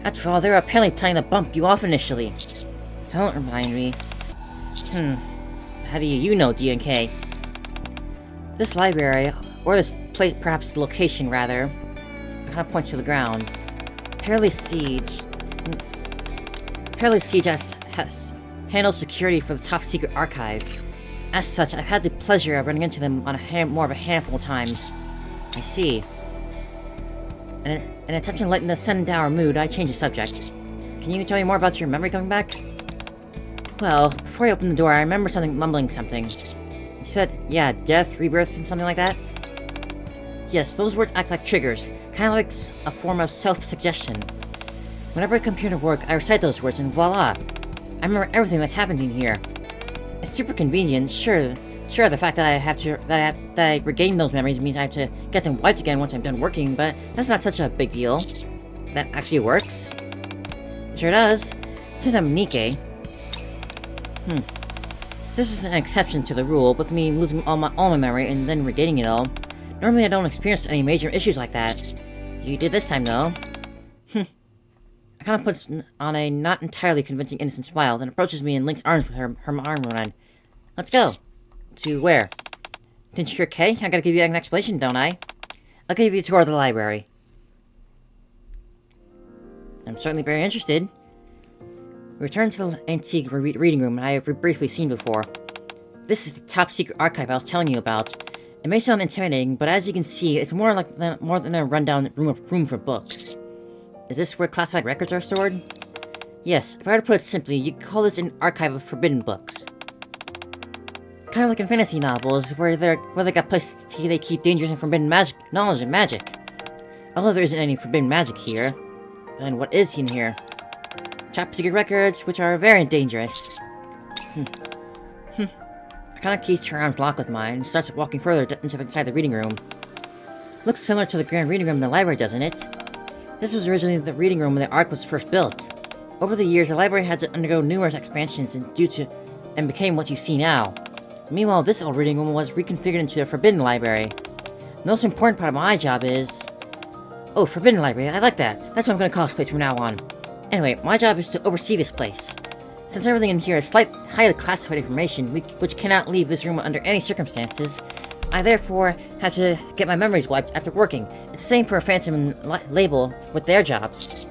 After all, they were apparently planning to bump you off initially. Don't remind me. How do you know D and K? This library, or this place, perhaps the location rather, kind of points to the ground. Perilous Siege has handled security for the top secret archive. As such, I've had the pleasure of running into them on more of a handful of times. I see. In attempting to lighten the sun-dour mood, I changed the subject. Can you tell me more about your memory coming back? Well, before I opened the door, I remember mumbling something. You said, yeah, death, rebirth, and something like that? Yes, those words act like triggers, kind of like a form of self-suggestion. Whenever I come here to work, I recite those words, and voila! I remember everything that's happening here. It's super convenient, sure, the fact that I regain those memories means I have to get them wiped again once I'm done working, but that's not such a big deal. That actually works? It sure does. Since I'm Nikke. This is an exception to the rule, with me losing all my memory and then regaining it all. Normally I don't experience any major issues like that. You did this time, though. I kind of puts on a not entirely convincing innocent smile, then approaches me and links arms with her arm around. Let's go. To where? Didn't you hear Kay? I gotta give you an explanation, don't I? I'll give you a tour of the library. I'm certainly very interested. We return to the antique reading room I have briefly seen before. This is the top secret archive I was telling you about. It may sound intimidating, but as you can see, it's more than a rundown room for books. Is this where classified records are stored? Yes, if I were to put it simply, you could call this an archive of forbidden books. Kind of like in fantasy novels, where they got places they keep dangerous and forbidden knowledge and magic. Although there isn't any forbidden magic here, then what is in here? Top secret records, which are very dangerous. Arcana keeps her arms locked with mine and starts walking further inside the reading room. Looks similar to the grand reading room in the library, doesn't it? This was originally the reading room when the Ark was first built. Over the years, the library had to undergo numerous expansions due to and became what you see now. Meanwhile, this old reading room was reconfigured into a forbidden library. The most important part of my job is... Oh, forbidden library, I like that. That's what I'm gonna call this place from now on. Anyway, my job is to oversee this place. Since everything in here is highly classified information, which cannot leave this room under any circumstances, I therefore have to get my memories wiped after working. It's the same for a Phantom and Label with their jobs.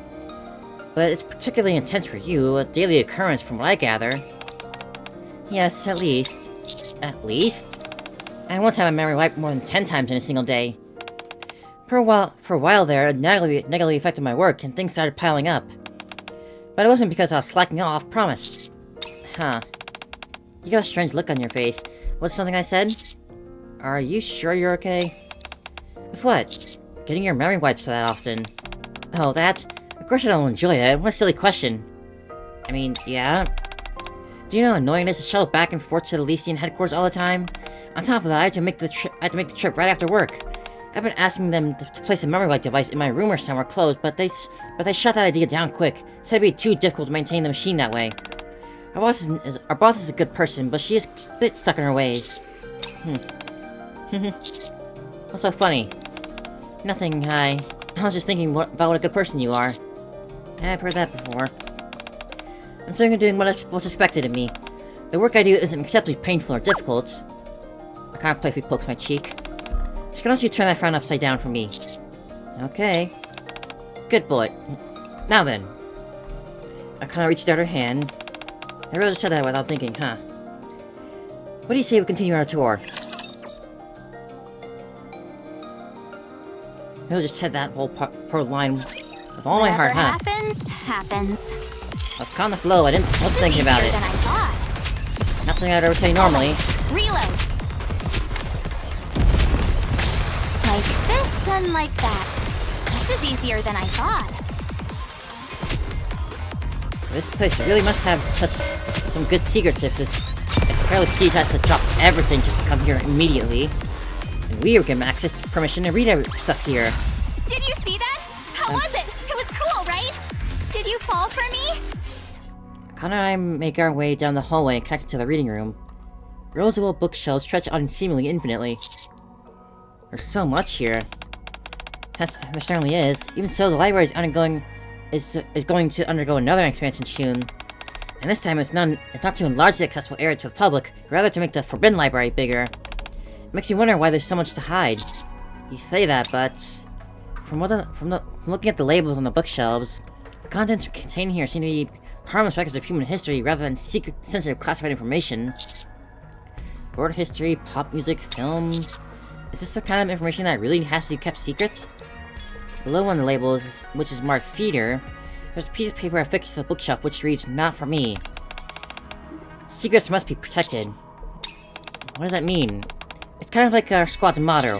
But it's particularly intense for you, a daily occurrence from what I gather. Yes, at least. At least? I won't have my memory wiped more than 10 times in a single day. For a while there, it negatively affected my work, and things started piling up. But it wasn't because I was slacking off, promise. Huh. You got a strange look on your face. What's something I said? Are you sure you're okay? With what? Getting your memory wiped so that often. Oh, that? Of course I don't enjoy it. What a silly question. I mean, yeah. Do you know how annoying it is to shuttle back and forth to the Lycian headquarters all the time? On top of that, I had to make the trip right after work. I've been asking them to place a memory wipe device in my room or somewhere closed, but they shut that idea down quick. Said it'd be too difficult to maintain the machine that way. Our boss is a good person, but she is a bit stuck in her ways. What's so funny? Nothing, I was just thinking about what a good person you are. I've heard that before. I'm certainly doing what's expected of me. The work I do isn't exceptionally painful or difficult. Arcana playfully pokes my cheek. Just why don't you turn that frown upside down for me? Okay. Good boy. Now then. Arcana reached out her hand. I really just said that without thinking, huh? What do you say we continue our tour? I really just said that whole poor line with all my heart, huh? Happens. I was caught on the flow, I wasn't thinking about it. Not something I'd ever say normally. Reload. Like this and like that. This is easier than I thought. This place really must have some good secrets if Careless Siege has to drop everything just to come here immediately. And we were given access to permission to read every stuff here. Did you see that? How was it? It was cool, right? Did you fall for me? Connor and I make our way down the hallway and connect to the reading room. Rows of old bookshelves stretch on seemingly infinitely. There's so much here. There certainly is. Even so, the library is going to undergo another expansion soon. And this time it's not to enlarge the accessible area to the public, rather to make the Forbidden Library bigger. It makes you wonder why there's so much to hide. You say that, but from looking at the labels on the bookshelves, the contents contained here seem to be harmless records of human history rather than secret, sensitive, classified information. World history, pop music, film... Is this the kind of information that really has to be kept secret? Below one of the labels, which is marked Theater, there's a piece of paper affixed to the bookshelf which reads, "Not for me." Secrets must be protected. What does that mean? It's kind of like our squad's motto.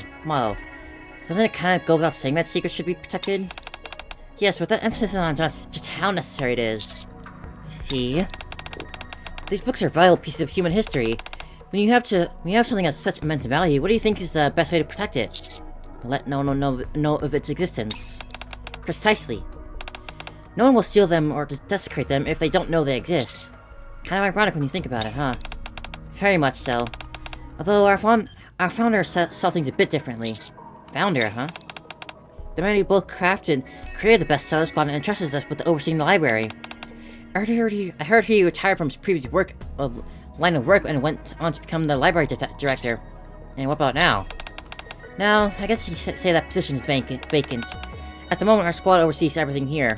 Doesn't it kind of go without saying that secrets should be protected? Yes, but that emphasis on just how necessary it is. See? These books are vital pieces of human history. When you have something of such immense value, what do you think is the best way to protect it? Let no one know of its existence. Precisely. No one will steal them or desecrate them if they don't know they exist. Kind of ironic when you think about it, huh? Very much so. Although our founder saw things a bit differently. Founder, huh? The man who both crafted and created the bestseller squad and entrusts us with overseeing the library. I heard he retired from his previous line of work and went on to become the library director. And what about now? Now, I guess you could say that position is vacant. At the moment, our squad oversees everything here.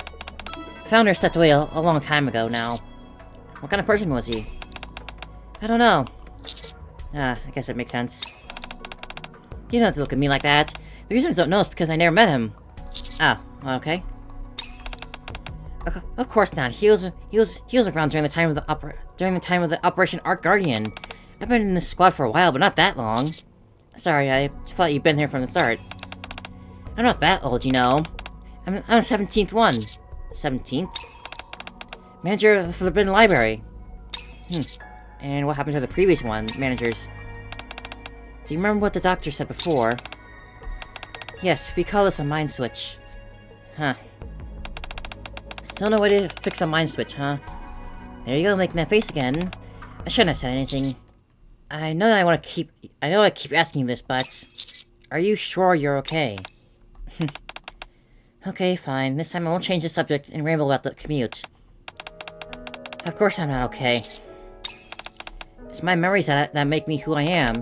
Founder stepped away a long time ago now. What kind of person was he? I don't know. I guess that makes sense. You don't have to look at me like that. The reason I don't know is because I never met him. Oh, okay. Of course not. He was around during the time of the Operation Arc Guardian. I've been in this squad for a while, but not that long. Sorry, I thought you'd been here from the start. I'm not that old, you know. I'm the 17th one. 17th? Manager of the Forbidden Library. And what happened to the previous managers? Do you remember what the doctor said before? Yes, we call this a mind switch. Huh. Still no way to fix a mind switch, huh? There you go, making that face again. I shouldn't have said anything. I know I keep asking you this, but are you sure you're okay? Okay, fine. This time I won't change the subject and ramble about the commute. Of course I'm not okay. It's my memories that make me who I am.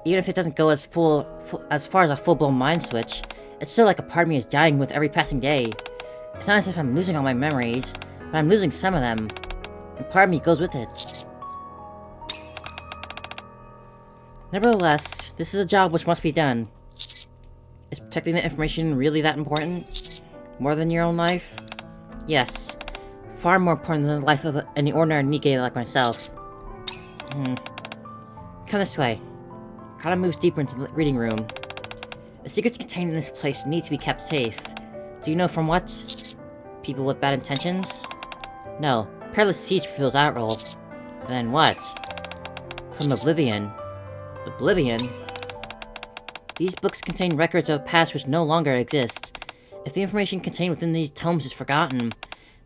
Even if it doesn't go as far as a full-blown mind switch, it's still like a part of me is dying with every passing day. It's not as if I'm losing all my memories, but I'm losing some of them. And part of me goes with it. Nevertheless, this is a job which must be done. Is protecting the information really that important? More than your own life? Yes. Far more important than the life of any ordinary Nikke like myself. Come this way. Arcana moves deeper into the reading room. The secrets contained in this place need to be kept safe. Do you know from what? People with bad intentions? No. Perilous Siege fulfills that role. Then what? From Oblivion. Oblivion? These books contain records of the past which no longer exist. If the information contained within these tomes is forgotten,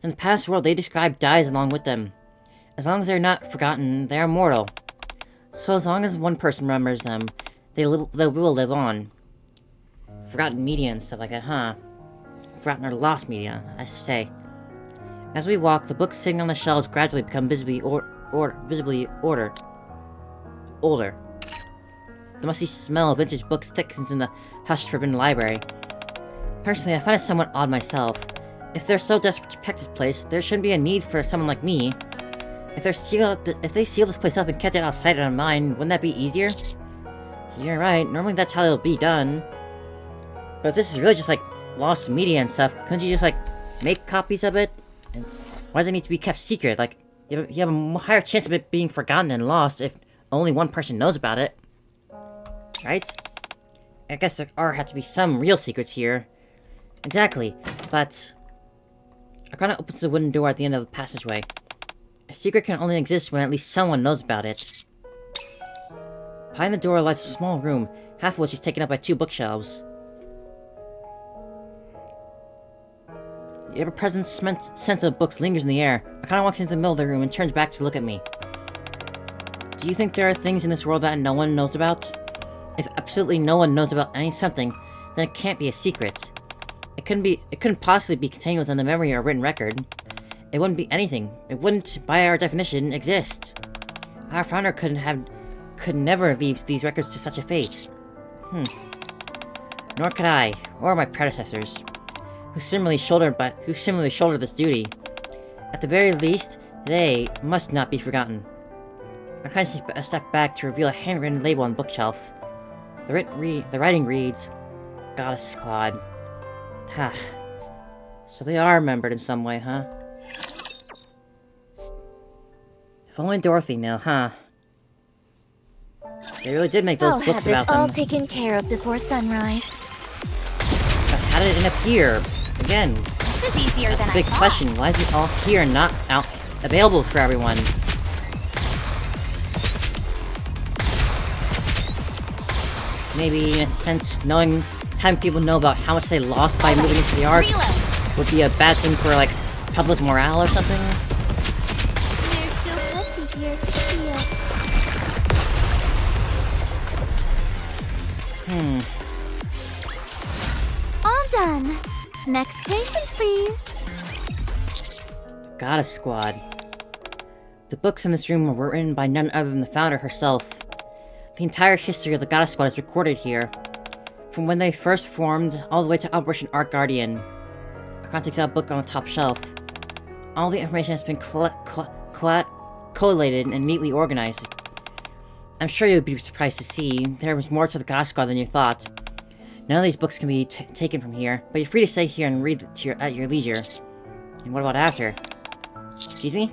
then the past world they describe dies along with them. As long as they're not forgotten, they are mortal. So as long as one person remembers them, they will live on. Forgotten media and stuff like that, huh? Forgotten or lost media, I should say. As we walk, the books sitting on the shelves gradually become visibly older. The musty smell of vintage books thickens in the hushed, forbidden library. Personally, I find it somewhat odd myself. If they're so desperate to protect this place, there shouldn't be a need for someone like me. If they seal this place up and kept it outside of mind, wouldn't that be easier? You're right, normally that's how it'll be done. But if this is really just like lost media and stuff, couldn't you just like make copies of it? And why does it need to be kept secret? Like, you have a higher chance of it being forgotten and lost if only one person knows about it. Right? I guess there have to be some real secrets here. Exactly, but Arcana opens the wooden door at the end of the passageway. A secret can only exist when at least someone knows about it. Behind the door lies a small room, half of which is taken up by 2 bookshelves. The ever-present scent of books lingers in the air. Arcana walks into the middle of the room and turns back to look at me. Do you think there are things in this world that no one knows about? If absolutely no one knows about something, then it can't be a secret. It couldn't possibly be contained within the memory or written record. It wouldn't be anything. It wouldn't, by our definition, exist. Our founder could never leave these records to such a fate. Nor could I, or my predecessors, who similarly shouldered this duty. At the very least, they must not be forgotten. I kind of take a step back to reveal a handwritten label on the bookshelf. The writing reads, Goddess Squad. Ha. So they are remembered in some way, huh? If only Dorothy knew, huh? They really did make those books about them. I'll have this all taken care of before sunrise. But how did it end up here? Again, This is easier that's than a big I thought. question. Why is it all here and not out available for everyone? Maybe, in a sense, having people know about how much they lost by moving into the Ark would be a bad thing for, like, public morale or something? There's so much here to feel. All done. Next station, please. Goddess Squad. The books in this room were written by none other than the founder herself. The entire history of the Goddess Squad is recorded here. From when they first formed, all the way to Operation Arc Guardian. Arcana takes out a book on the top shelf. All the information has been collated and neatly organized. I'm sure you'd be surprised to see there was more to the Goddess Squad than you thought. None of these books can be taken from here, but you're free to stay here and read at your leisure. And what about after? Excuse me?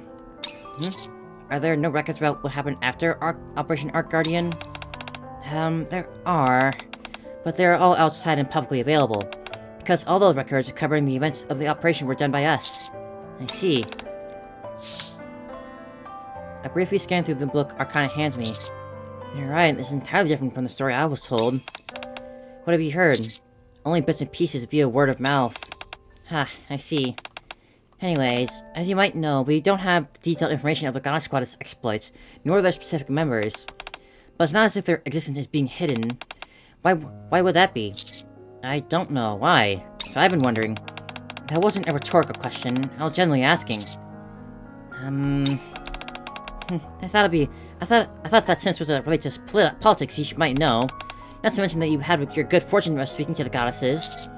Are there no records about what happened after Operation Arc Guardian? There are, but they're all outside and publicly available, because all those records covering the events of the operation were done by us. I see. I briefly scanned through the book Arcana hands me. You're right, this is entirely different from the story I was told. What have you heard? Only bits and pieces via word of mouth. Ha, I see. Anyways, as you might know, we don't have detailed information of the God Squad's exploits, nor their specific members. But it's not as if their existence is being hidden. Why would that be? I don't know. Why? So I've been wondering. That wasn't a rhetorical question. I was generally asking. I thought that since it was related to politics, you might know. Not to mention that you had your good fortune of speaking to the goddesses.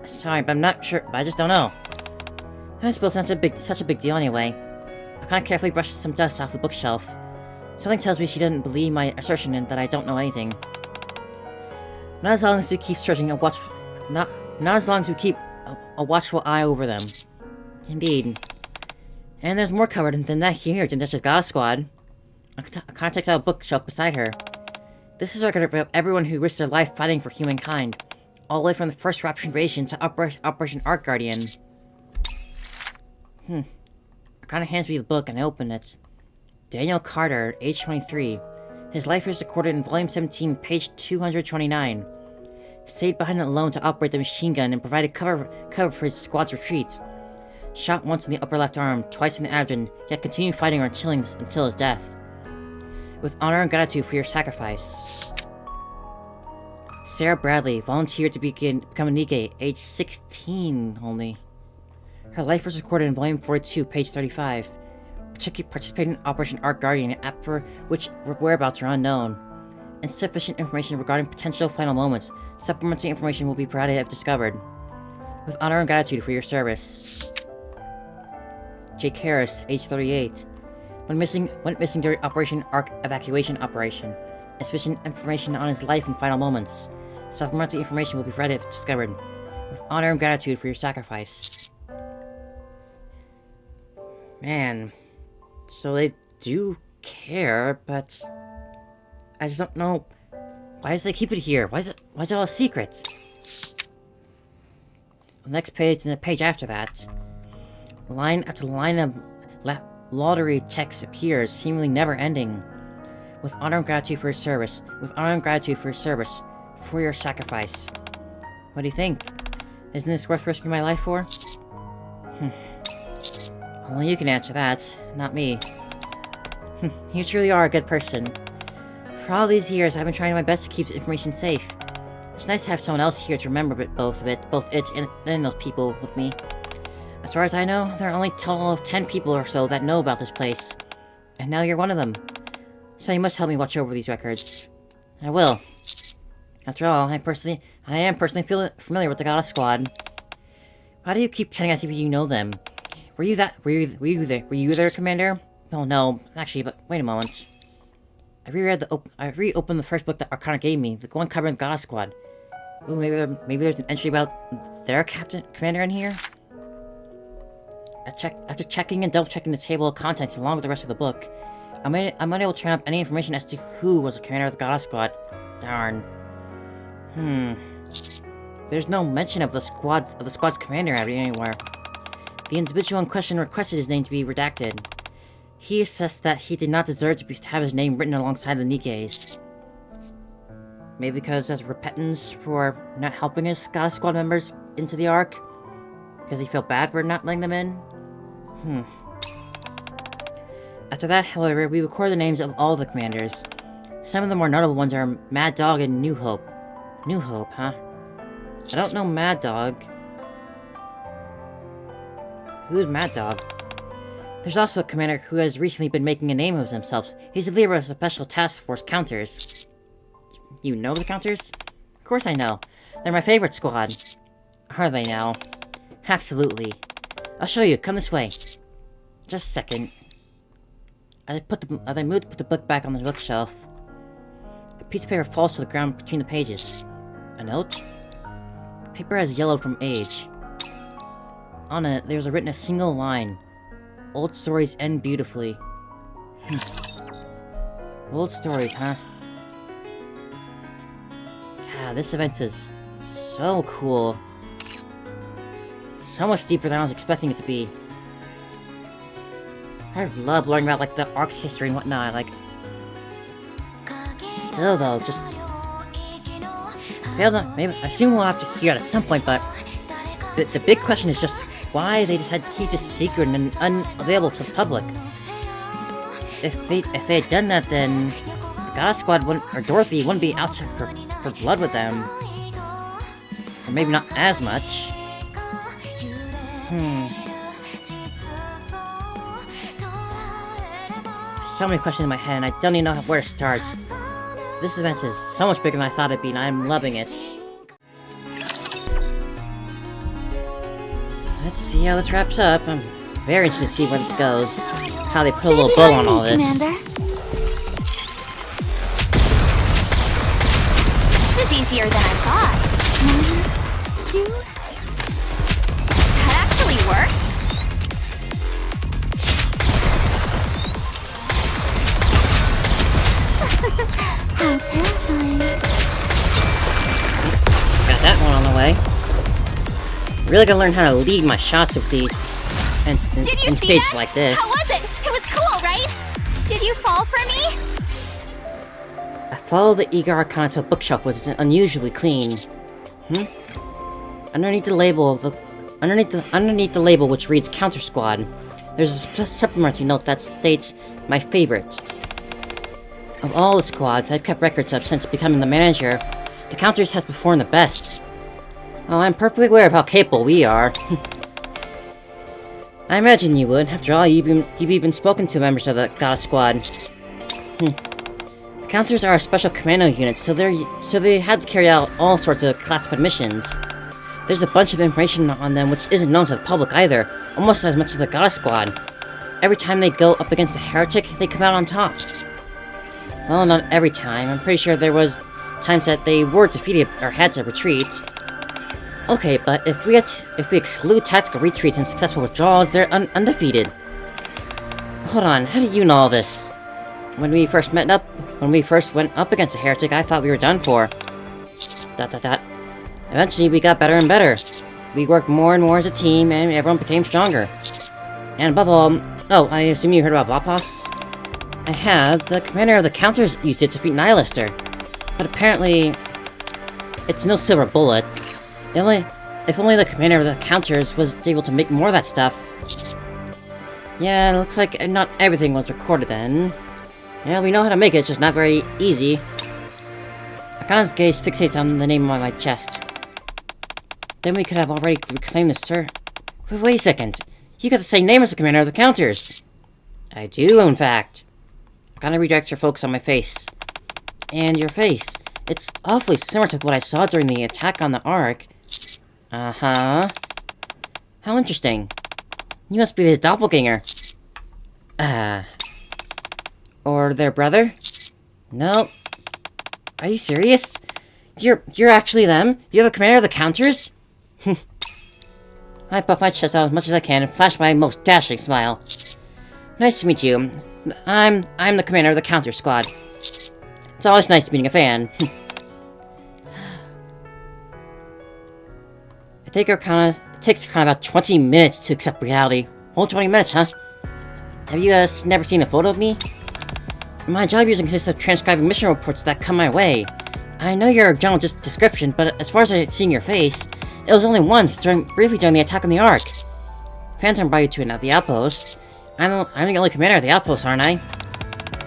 Sorry, but I'm not sure. But I just don't know. I suppose it's such a big deal anyway. Arcana carefully brushes some dust off the bookshelf. Something tells me she doesn't believe my assertion and that I don't know anything. Not as long as we keep searching and watch. Not as long as we keep a watchful eye over them. Indeed. And there's more covered than that here than just God Squad. Arcana takes out a bookshelf beside her. This is a record of everyone who risked their life fighting for humankind, all the way from the first Rapture invasion to Operation Arc Guardian. Arcana hands me the book and I open it. Daniel Carter, age 23. His life is recorded in Volume 17, page 229. Stayed behind alone to operate the machine gun and provided cover for his squad's retreat. Shot once in the upper left arm, twice in the abdomen, yet continued fighting until his death. With honor and gratitude for your sacrifice. Sarah Bradley volunteered to become a Nikke, age 16 only. Her life was recorded in Volume 42, page 35. Participated in Operation Arc Guardian, after which whereabouts are unknown. Insufficient information regarding potential final moments. Supplementary information will be provided if discovered. With honor and gratitude for your service. Jake Harris, age 38. Went missing during Operation Arc Evacuation Operation. Insufficient information on his life and final moments. Supplementary information will be provided if discovered. With honor and gratitude for your sacrifice. Man, so they do care, but I just don't know why does they keep it here? Why is it all a secret? The next page and the page after that, line after line of lottery text appears, seemingly never ending. With honor and gratitude for your service. With honor and gratitude for your service. For your sacrifice. What do you think? Isn't this worth risking my life for? Only you can answer that, not me. You truly are a good person. For all these years, I've been trying my best to keep this information safe. It's nice to have someone else here to remember both it and those people with me. As far as I know, there are only a total of 10 people or so that know about this place. And now you're one of them. So you must help me watch over these records. I will. After all, I am personally familiar with the Goddess Squad. Why do you keep telling us if you know them? Were you their commander? Oh no, actually, but wait a moment. I reopened the first book that Arcana gave me, the one covering the Goddess Squad. Ooh, maybe there's an entry about their commander in here? After checking and double-checking the table of contents along with the rest of the book, I'm unable to turn up any information as to who was the commander of the Goddess Squad. Darn. There's no mention of the squad's commander anywhere. The individual in question requested his name to be redacted. He assessed that he did not deserve to have his name written alongside the Nikke's. Maybe because as repentance for not helping his Goddess Squad members into the Ark? Because he felt bad for not letting them in? After that, however, we record the names of all the commanders. Some of the more notable ones are Mad Dog and New Hope. New Hope, huh? I don't know Mad Dog. Who's Mad Dog? There's also a commander who has recently been making a name of himself. He's the leader of the Special Task Force Counters. You know the Counters? Of course I know. They're my favorite squad. Are they now? Absolutely. I'll show you. Come this way. Just a second. As I moved to put the book back on the bookshelf, a piece of paper falls to the ground between the pages. A note? The paper has yellowed from age. On it, there's written a single line. Old stories end beautifully. Old stories, huh? God, this event is so cool. So much deeper than I was expecting it to be. I love learning about, like, the Ark's history and whatnot, like... Still, though, just... Maybe, I assume we'll have to hear it at some point, but... The big question is just, why they decided to keep this secret and unavailable to the public. If they had done that, then the Goddess Squad wouldn't, or Dorothy wouldn't be out for blood with them. Or maybe not as much. So many questions in my head, and I don't even know where to start. This event is so much bigger than I thought it'd be, and I'm loving it. Let's see how this wraps up. I'm very interested to see where this goes. How they put a little bow on all this. Commander. This is easier than I thought. That actually worked? How terrifying. Got that one on the way. Really gotta learn how to lead my shots with these in stages like this. How was it? It was cool, right? Did you fall for me? I followed the Nikke Arcana to a bookshelf which is unusually clean. Underneath the label which reads Counter Squad, there's a supplementary note that states my favorite. Of all the squads I've kept records of since becoming the manager, the Counters has performed the best. Oh, I'm perfectly aware of how capable we are. I imagine you would. After all, you've even spoken to members of the Goddess Squad. The Counters are a special commando unit, so they had to carry out all sorts of classified missions. There's a bunch of information on them which isn't known to the public either, almost as much as the Goddess Squad. Every time they go up against a heretic, they come out on top. Well, not every time. I'm pretty sure there was times that they were defeated or had to retreat. Okay, but if we exclude tactical retreats and successful withdrawals, they're undefeated. Hold on, how do you know all this? When we first went up against a heretic, I thought we were done for. ... Eventually, we got better and better. We worked more and more as a team, and everyone became stronger. And above all, oh, I assume you heard about Vapos? I have. The commander of the Counters used it to defeat Nihilister. But apparently, it's no silver bullet. If only the commander of the Counters was able to make more of that stuff. Yeah, it looks like not everything was recorded then. Yeah, we know how to make it, it's just not very easy. Arcana's gaze fixates on the name on my chest. Then we could have already reclaimed the sir. Wait a second. You got the same name as the commander of the Counters. I do, in fact. Arcana redirects her focus on my face. And your face. It's awfully similar to what I saw during the attack on the Ark. Uh-huh. How interesting. You must be his doppelganger. Or their brother? Nope. Are you serious? You're actually them? You're the commander of the Counters? I puff my chest out as much as I can and flash my most dashing smile. Nice to meet you. I'm the commander of the Counter Squad. It's always nice meeting a fan. It takes Arcana about 20 minutes to accept reality. Whole 20 minutes, huh? Have you never seen a photo of me? My job usually consists of transcribing mission reports that come my way. I know your general description, but as far as seeing your face, it was only once, briefly during the attack on the Ark. Phantom brought you to the outpost. I'm the only commander of the outpost, aren't I?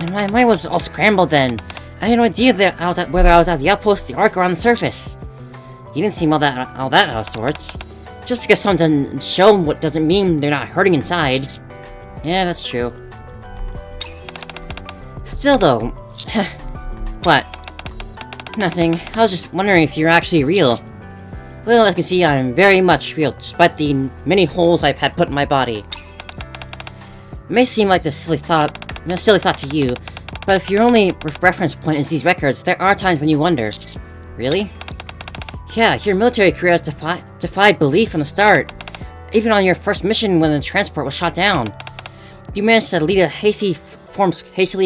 And my mind was all scrambled then. I had no idea whether I was at the outpost, the Ark, or on the surface. You didn't seem all that out of sorts. Just because someone doesn't show what doesn't mean they're not hurting inside. Yeah, that's true. Still though... What? Nothing. I was just wondering if you're actually real. Well, as you can see, I'm very much real, despite the many holes I've had put in my body. It may seem like a silly thought to you, but if your only reference point is these records, there are times when you wonder. Really? Yeah, your military career has defied belief from the start. Even on your first mission when the transport was shot down. You managed to lead a hastily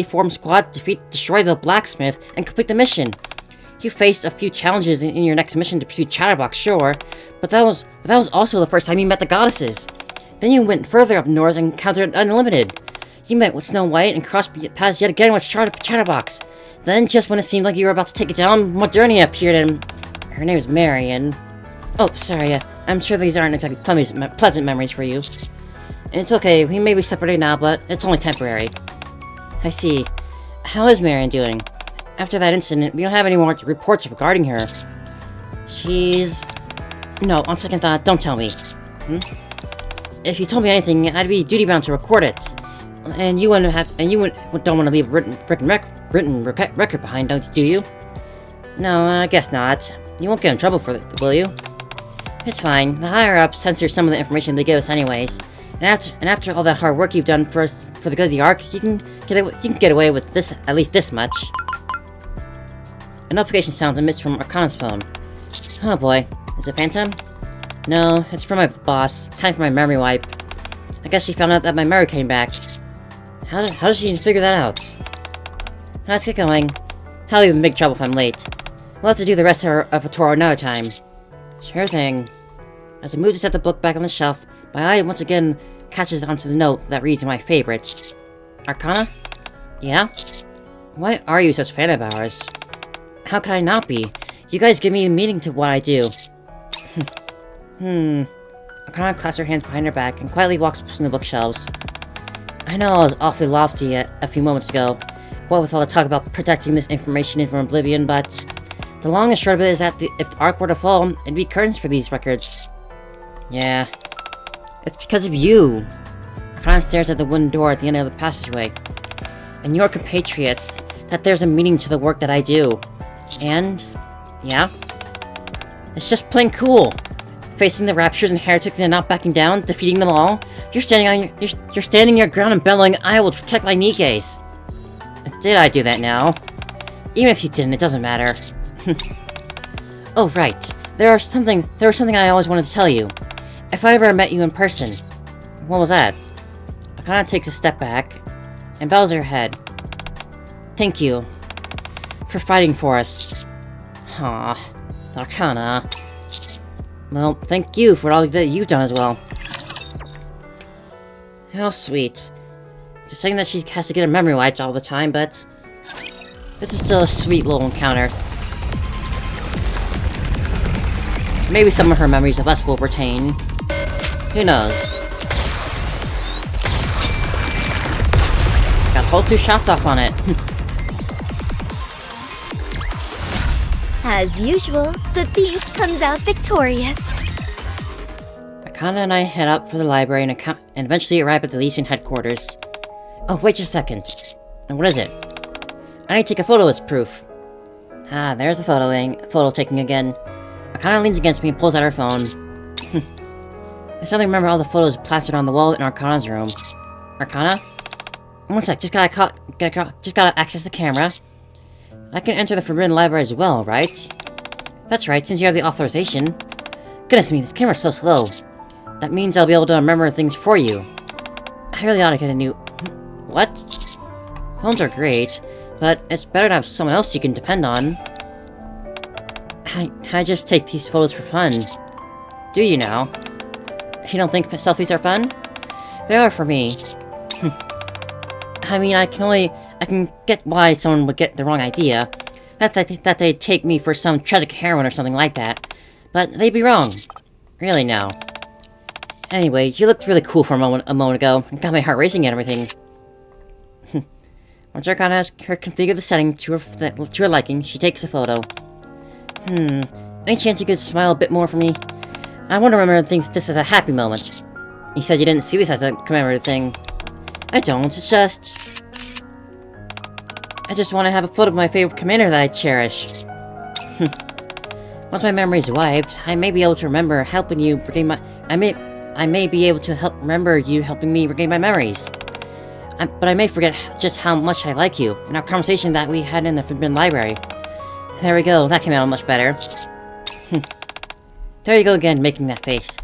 formed squad to destroy the blacksmith and complete the mission. You faced a few challenges in your next mission to pursue Chatterbox, sure, but that was also the first time you met the goddesses. Then you went further up north and encountered Unlimited. You met with Snow White and crossed paths yet again with Chatterbox. Then, just when it seemed like you were about to take it down, Modernia appeared and... Her name is Mary, and... Oh, sorry, I'm sure these aren't exactly pleasant memories for you. And it's okay, we may be separated now, but it's only temporary. I see. How is Marion doing? After that incident, we don't have any more reports regarding her. She's... No, on second thought, don't tell me. If you told me anything, I'd be duty-bound to record it. And you wouldn't don't want to leave a written record behind, do you? No, I guess not. You won't get in trouble for it, will you? It's fine. The higher-ups censor some of the information they give us anyways. And after all that hard work you've done for us, for the good of the Ark, you can get away with this, at least this much. A notification sound emits from Arcana's phone. Oh boy. Is it Phantom? No, it's from my boss. Time for my memory wipe. I guess she found out that my memory came back. How does she figure that out? Let's get going. I'll be in big trouble if I'm late. We'll have to do the rest of our repertoire another time. Sure thing. As I move to set the book back on the shelf, my eye once again catches onto the note that reads my favorite. Arcana? Yeah? Why are you such a fan of ours? How could I not be? You guys give me a meaning to what I do. Arcana clasps her hands behind her back and quietly walks between the bookshelves. I know I was awfully lofty a few moments ago, what with all the talk about protecting this information from oblivion, but the long and short of it is that if the Ark were to fall, it'd be curtains for these records. Yeah. It's because of you. Arcana stares at the wooden door at the end of the passageway. And your compatriots, that there's a meaning to the work that I do. And... yeah? It's just plain cool. Facing the raptures and heretics and not backing down, defeating them all. You're standing your ground and bellowing, "I will protect my Nikkes." Did I do that now? Even if you didn't, it doesn't matter. Oh right, there was something I always wanted to tell you. If I ever met you in person. What was that? Arcana takes a step back and bows her head. Thank you for fighting for us. Aw, Arcana. Well, thank you for all that you've done as well. How sweet. Just saying that she has to get her memory wiped all the time, but this is still a sweet little encounter. Maybe some of her memories of us will retain. Who knows? Got a whole 2 shots off on it. As usual, the thief comes out victorious. Arcana and I head up for the library and eventually arrive at the leasing headquarters. Oh, wait just a second. And what is it? I need to take a photo as proof. Ah, there's the photo taking again. Arcana leans against me and pulls out her phone. I suddenly remember all the photos plastered on the wall in Arcana's room. Arcana? One sec, just gotta access the camera. I can enter the Forbidden Library as well, right? That's right, since you have the authorization. Goodness me, this camera's so slow. That means I'll be able to remember things for you. I really ought to get a new... What? Phones are great, but it's better to have someone else you can depend on. I just take these photos for fun. Do you now? You don't think selfies are fun? They are for me. I mean, I can get why someone would get the wrong idea. That they'd take me for some tragic heroine or something like that. But they'd be wrong. Really now. Anyway, you looked really cool for a moment ago, and got my heart racing and everything. Once Arcana has her configured the setting to her liking, she takes a photo. Any chance you could smile a bit more for me? I want to remember this as a happy moment. You said you didn't see this as a commemorative thing. I don't, it's just... I just want to have a photo of my favorite commander that I cherish. Once my memory is wiped, I may be able to remember helping you regain my... I may be able to remember you helping me regain my memories. But I may forget just how much I like you, in our conversation that we had in the Forbidden Library. There we go, that came out much better. There you go again, making that face.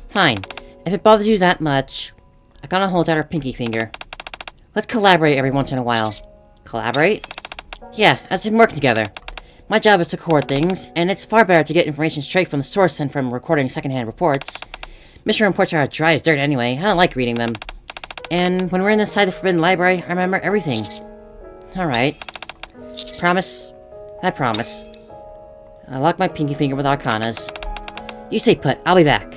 Fine, if it bothers you that much, Arcana holds out her pinky finger. Let's collaborate every once in a while. Collaborate? Yeah, as in working together. My job is to record things, and it's far better to get information straight from the source than from recording secondhand reports. Mission reports are dry as dirt anyway, I don't like reading them. And when we're inside the Forbidden Library, I remember everything. Alright. Promise? I promise. I lock my pinky finger with Arcana's. You stay put, I'll be back.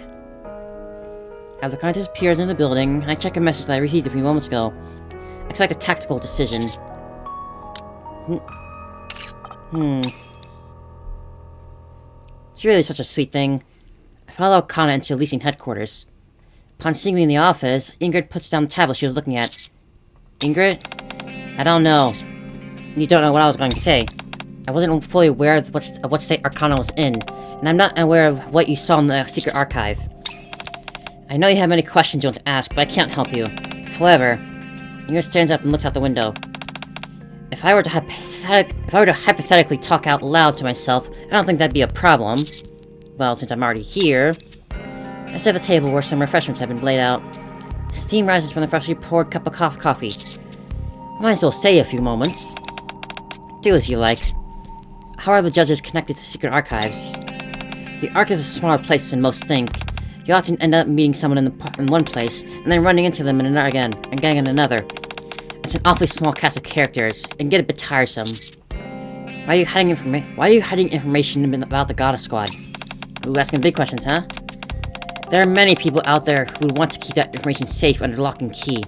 As the contest appears in the building, I check a message that I received a few moments ago. Expect a tactical decision. It's really such a sweet thing. I follow Arcana into leasing headquarters. Upon seeing me in the office, Ingrid puts down the tablet she was looking at. Ingrid? I don't know. You don't know what I was going to say. I wasn't fully aware of what state Arcana was in, and I'm not aware of what you saw in the secret archive. I know you have many questions you want to ask, but I can't help you. However, Ingrid stands up and looks out the window. If I were to hypothetically talk out loud to myself, I don't think that'd be a problem. Well, since I'm already here, I sit at the table where some refreshments have been laid out. Steam rises from the freshly poured cup of coffee. Might as well stay a few moments. Do as you like. How are the judges connected to secret archives? The Ark is a smaller place than most think. You often end up meeting someone in one place, and then running into them in another again, and getting in another. It's an awfully small cast of characters, and get a bit tiresome. Why are you hiding information about the Goddess Squad? Ooh, asking big questions, huh? There are many people out there who would want to keep that information safe under lock and key.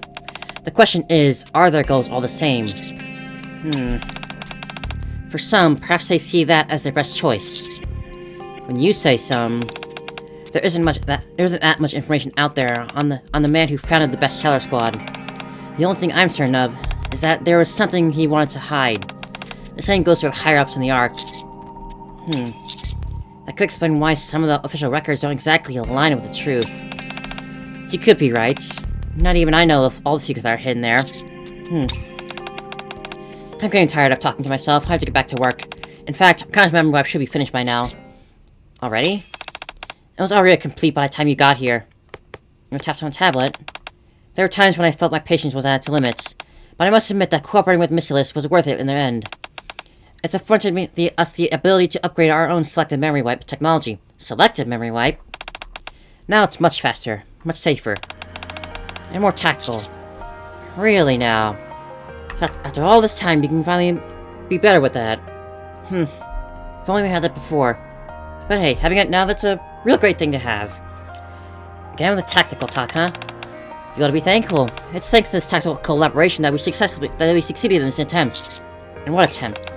The question is, are their goals all the same? For some, perhaps they see that as their best choice. When you say some, there isn't that much information out there on the man who founded the Bestseller Squad. The only thing I'm certain of is that there was something he wanted to hide. The same goes for the higher-ups in the Ark. That could explain why some of the official records don't exactly align with the truth. You could be right. Not even I know of all the secrets that are hidden there. I'm getting tired of talking to myself. I have to get back to work. In fact, I'm kind of remembering I should be finished by now. Already? It was already complete by the time you got here. You tapped on a tablet. There were times when I felt my patience was at its limits, but I must admit that cooperating with Missilus was worth it in the end. It's afforded us the ability to upgrade our own selective memory wipe technology. Selective memory wipe? Now it's much faster, much safer, and more tactile. Really now. After all this time, you can finally be better with that. If only we had that before. But hey, having it now, that's a real great thing to have. Again with the tactical talk, huh? You gotta be thankful. It's thanks to this tactical collaboration that we succeeded in this attempt. And what attempt?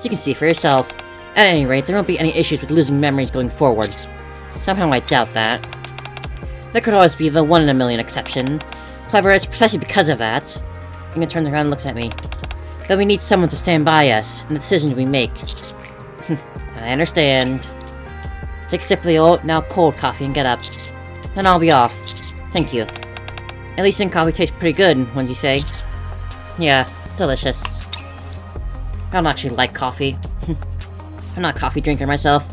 You can see for yourself. At any rate, there won't be any issues with losing memories going forward. Somehow I doubt that. There could always be the 1 in a million exception. However, it's precisely because of that. Inga turns around and looks at me. That we need someone to stand by us, and the decisions we make. I understand. Take a sip of the old, now cold coffee and get up. Then I'll be off. Thank you. At least in coffee tastes pretty good, wouldn't you say? Yeah, delicious. I don't actually like coffee. I'm not a coffee drinker myself.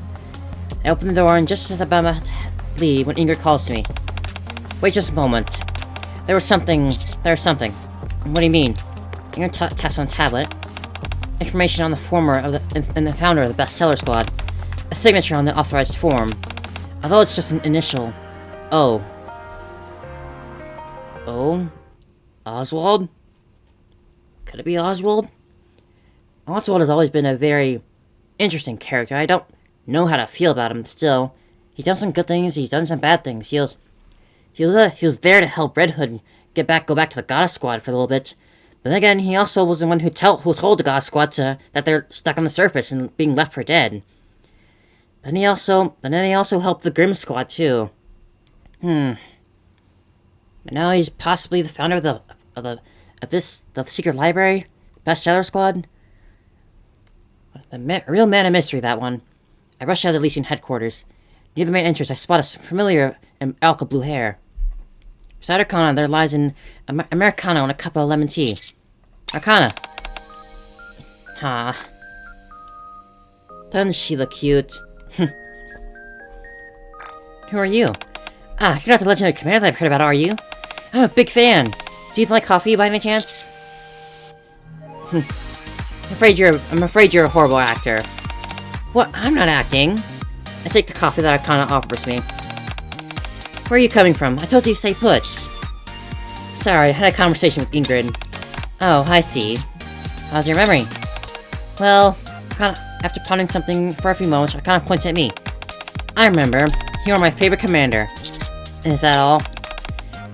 I open the door and just as I'm about to leave when Ingrid calls to me. Wait just a moment. There's something. What do you mean? Ingrid taps on a tablet. Information on the the founder of the Bestseller Squad. A signature on the authorized form. Although it's just an initial. O. O? Oswald? Could it be Oswald? Oswald has always been a very interesting character. I don't know how to feel about him still. He's done some good things, he's done some bad things. He was there to help Red Hood go back to the Goddess Squad for a little bit. But then again, he also was the one who told the Goddess Squad that they're stuck on the surface and being left for dead. But then he also helped the Grimm Squad too. But now he's possibly the founder of the secret library, Bestseller Squad. A real man of mystery, that one. I rush out of the leasing headquarters. Near the main entrance, I spot a familiar alka blue hair. Beside Arcana, there lies an Americano and a cup of lemon tea. Arcana. Doesn't she look cute? Who are you? You're not the legendary commander that I've heard about, are you? I'm a big fan. Do you like coffee by any chance? I'm afraid you're a horrible actor. What? I'm not acting. I take the coffee that Arcana offers me. Where are you coming from? I told you to stay put. Sorry, I had a conversation with Ingrid. Oh, I see. How's your memory? Well, after pondering something for a few moments, Arcana points at me. I remember. You are my favorite commander. Is that all?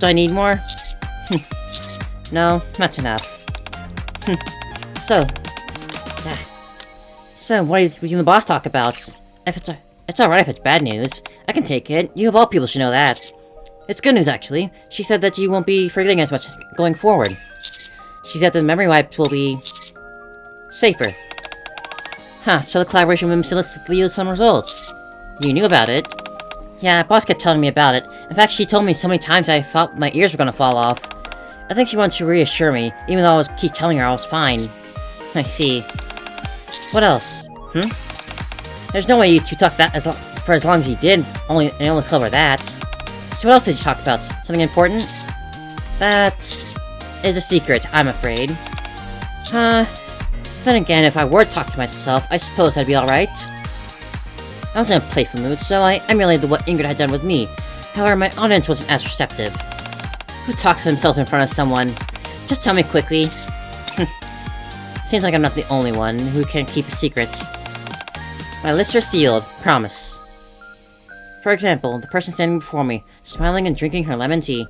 Do I need more? No, not enough. So... So, what are you and the boss talk about? If it's alright if it's bad news. I can take it. You of all people should know that. It's good news, actually. She said that you won't be forgetting as much going forward. She said the memory wipes will be... safer. Huh, so the collaboration with Mr. yielded some results. You knew about it. Yeah, boss kept telling me about it. In fact, she told me so many times I thought my ears were gonna fall off. I think she wanted to reassure me, even though I keep telling her I was fine. I see. What else? There's no way you two talked that for as long as you did, only cover that. So what else did you talk about? Something important? That is a secret, I'm afraid. Then again, if I were to talk to myself, I suppose I'd be alright. I was in a playful mood, so I emulated what Ingrid had done with me. However, my audience wasn't as receptive. Who talks to themselves in front of someone? Just tell me quickly. Seems like I'm not the only one who can keep a secret. My lips are sealed, promise. For example, the person standing before me, smiling and drinking her lemon tea,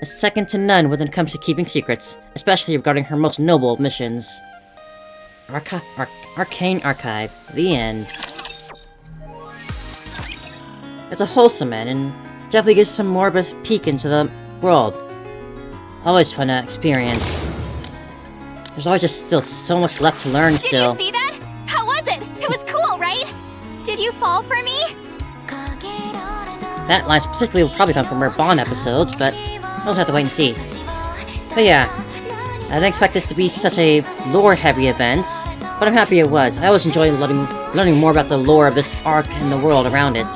is second to none when it comes to keeping secrets, especially regarding her most noble missions. Arcane Archive. The end. It's a wholesome end, and definitely gives some more of a peek into the world. Always fun to experience. There's always just still so much left to learn still. Did you see that? How was it? It was cool, right? Did you fall for me? That line specifically will probably come from her Bond episodes, but we'll just have to wait and see. But yeah, I didn't expect this to be such a lore-heavy event, but I'm happy it was. I always enjoy learning more about the lore of this arc and the world around it.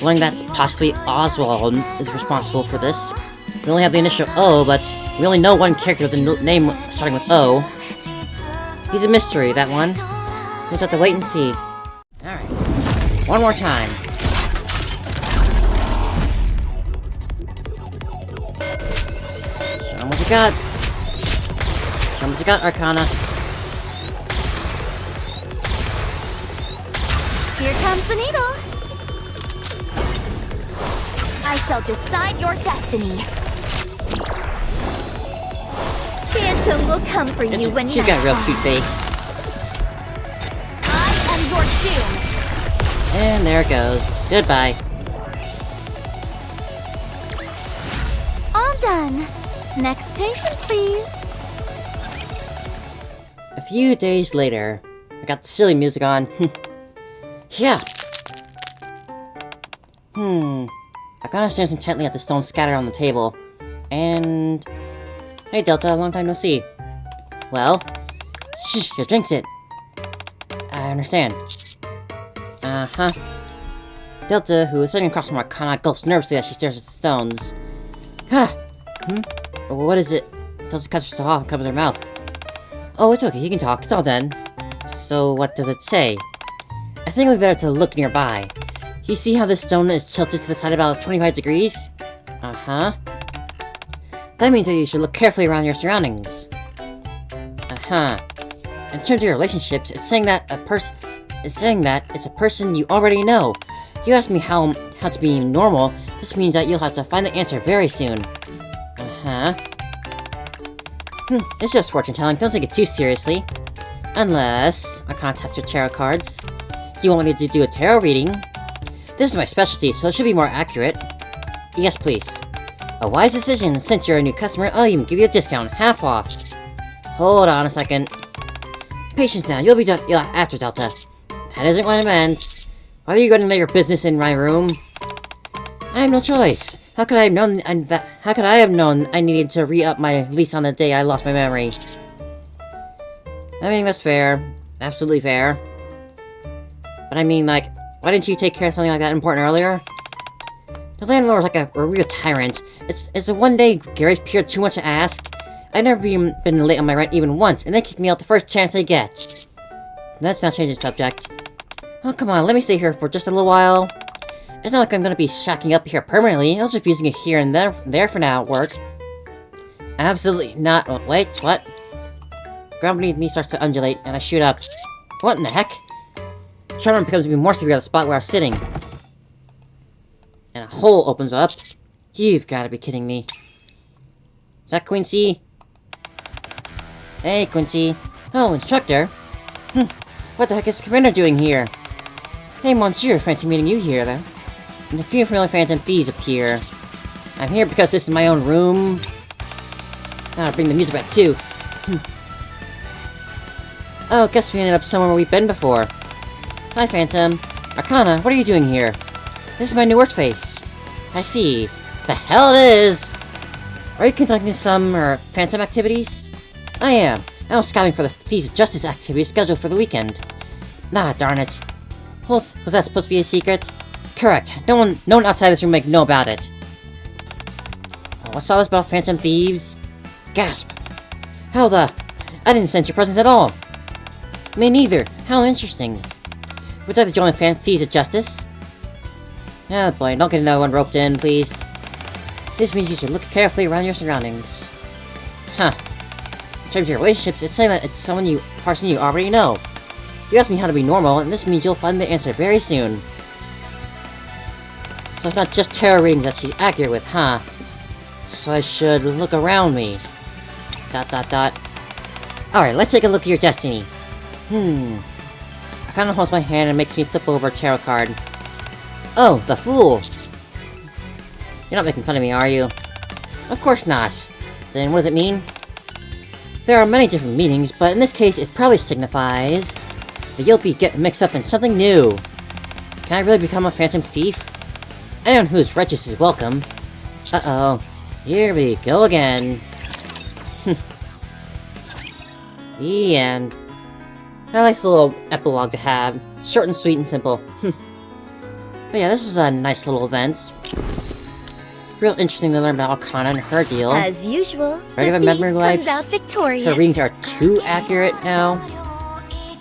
Learning that possibly Oswald is responsible for this. We only have the initial O, but we only know one character with a name starting with O. He's a mystery, that one. We'll just have to wait and see. Alright. One more time. Show 'em what you got. Show 'em what you got, Arcana. Here comes the needle. I shall decide your destiny. Phantom will come for you when she's got a real cute face. I am your doom. And there it goes. Goodbye. All done. Next patient, please. A few days later, I got the silly music on. Yeah. Arcana stares intently at the stones scattered on the table. And... Hey Delta, long time no see. Well? Shh, just drinks it. I understand. Uh-huh. Delta, who is sitting across from Arcana, gulps nervously as she stares at the stones. What is it? Delta cuts herself off and covers her mouth. Oh, it's okay, you can talk, it's all done. So, what does it say? I think it would be better to look nearby. You see how this stone is tilted to the side about 25 degrees? Uh-huh. That means that you should look carefully around your surroundings. Uh-huh. In terms of your relationships, it's saying that it's a person you already know. You asked me how to be normal. This means that you'll have to find the answer very soon. Uh-huh. It's just fortune telling, don't take it too seriously. Unless... I can't tap your tarot cards. You want me to do a tarot reading? This is my specialty, so it should be more accurate. Yes, please. A wise decision. Since you're a new customer, I'll even give you a discount, half off. Hold on a second. Patience now, you'll be done after Delta. That isn't what I meant. Why are you going to let your business in my room? I have no choice. How could I have known I needed to re-up my lease on the day I lost my memory? I mean, that's fair. Absolutely fair. But I mean, like, why didn't you take care of something like that important earlier? The landlord is like a real tyrant. It's a one day grace period too much to ask. I've never been late on my rent even once, and they kick me out the first chance they get. Let's not change the subject. Oh, come on, let me stay here for just a little while. It's not like I'm gonna be shacking up here permanently. I'll just be using it here and there for now at work. Absolutely not. Oh, wait, what? The ground beneath me starts to undulate, and I shoot up. What in the heck? The tremor becomes even more severe at the spot where I was sitting. And a hole opens up. You've gotta be kidding me. Is that Quincy? Hey, Quincy. Oh, instructor. What the heck is the commander doing here? Hey, Monsieur, fancy meeting you here, though. And a few familiar phantom thieves appear. I'm here because this is my own room. I'll bring the music back, too. Oh, guess we ended up somewhere we've been before. Hi, Phantom. Arcana, what are you doing here? This is my new workspace. I see. The hell it is! Are you conducting some, Phantom activities? I am. I was scouting for the Thieves of Justice activities scheduled for the weekend. Nah, darn it. Was that supposed to be a secret? Correct. No one outside this room may know about it. What's all this about Phantom Thieves? Gasp. How the... I didn't sense your presence at all. Me neither. How interesting. Would you like to join the Thieves of Justice? Oh boy, don't get another one roped in, please. This means you should look carefully around your surroundings. Huh. In terms of your relationships, it's saying that it's person you already know. If you ask me how to be normal, and this means you'll find the answer very soon. So it's not just tarot readings that she's accurate with, huh? So I should look around me. ... Alright, let's take a look at your destiny. I kinda holds my hand and makes me flip over a tarot card. Oh, the Fool! You're not making fun of me, are you? Of course not. Then what does it mean? There are many different meanings, but in this case it probably signifies that you'll be getting mixed up in something new. Can I really become a Phantom Thief? Anyone who's righteous is welcome. Uh-oh. Here we go again. The end. I like the little epilogue to have. Short and sweet and simple. But yeah, this is a nice little event. Real interesting to learn about Arcana and her deal. As usual, Regular the memory thief wipes. comes out victorious. Her readings are too accurate now.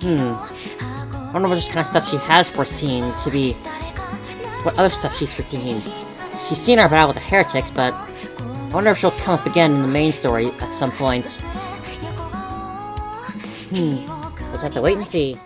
I wonder what kind of stuff she has foreseen to be... What other stuff she's foreseen. She's seen our battle with the heretics, but... I wonder if she'll come up again in the main story at some point. We'll just have to wait and see.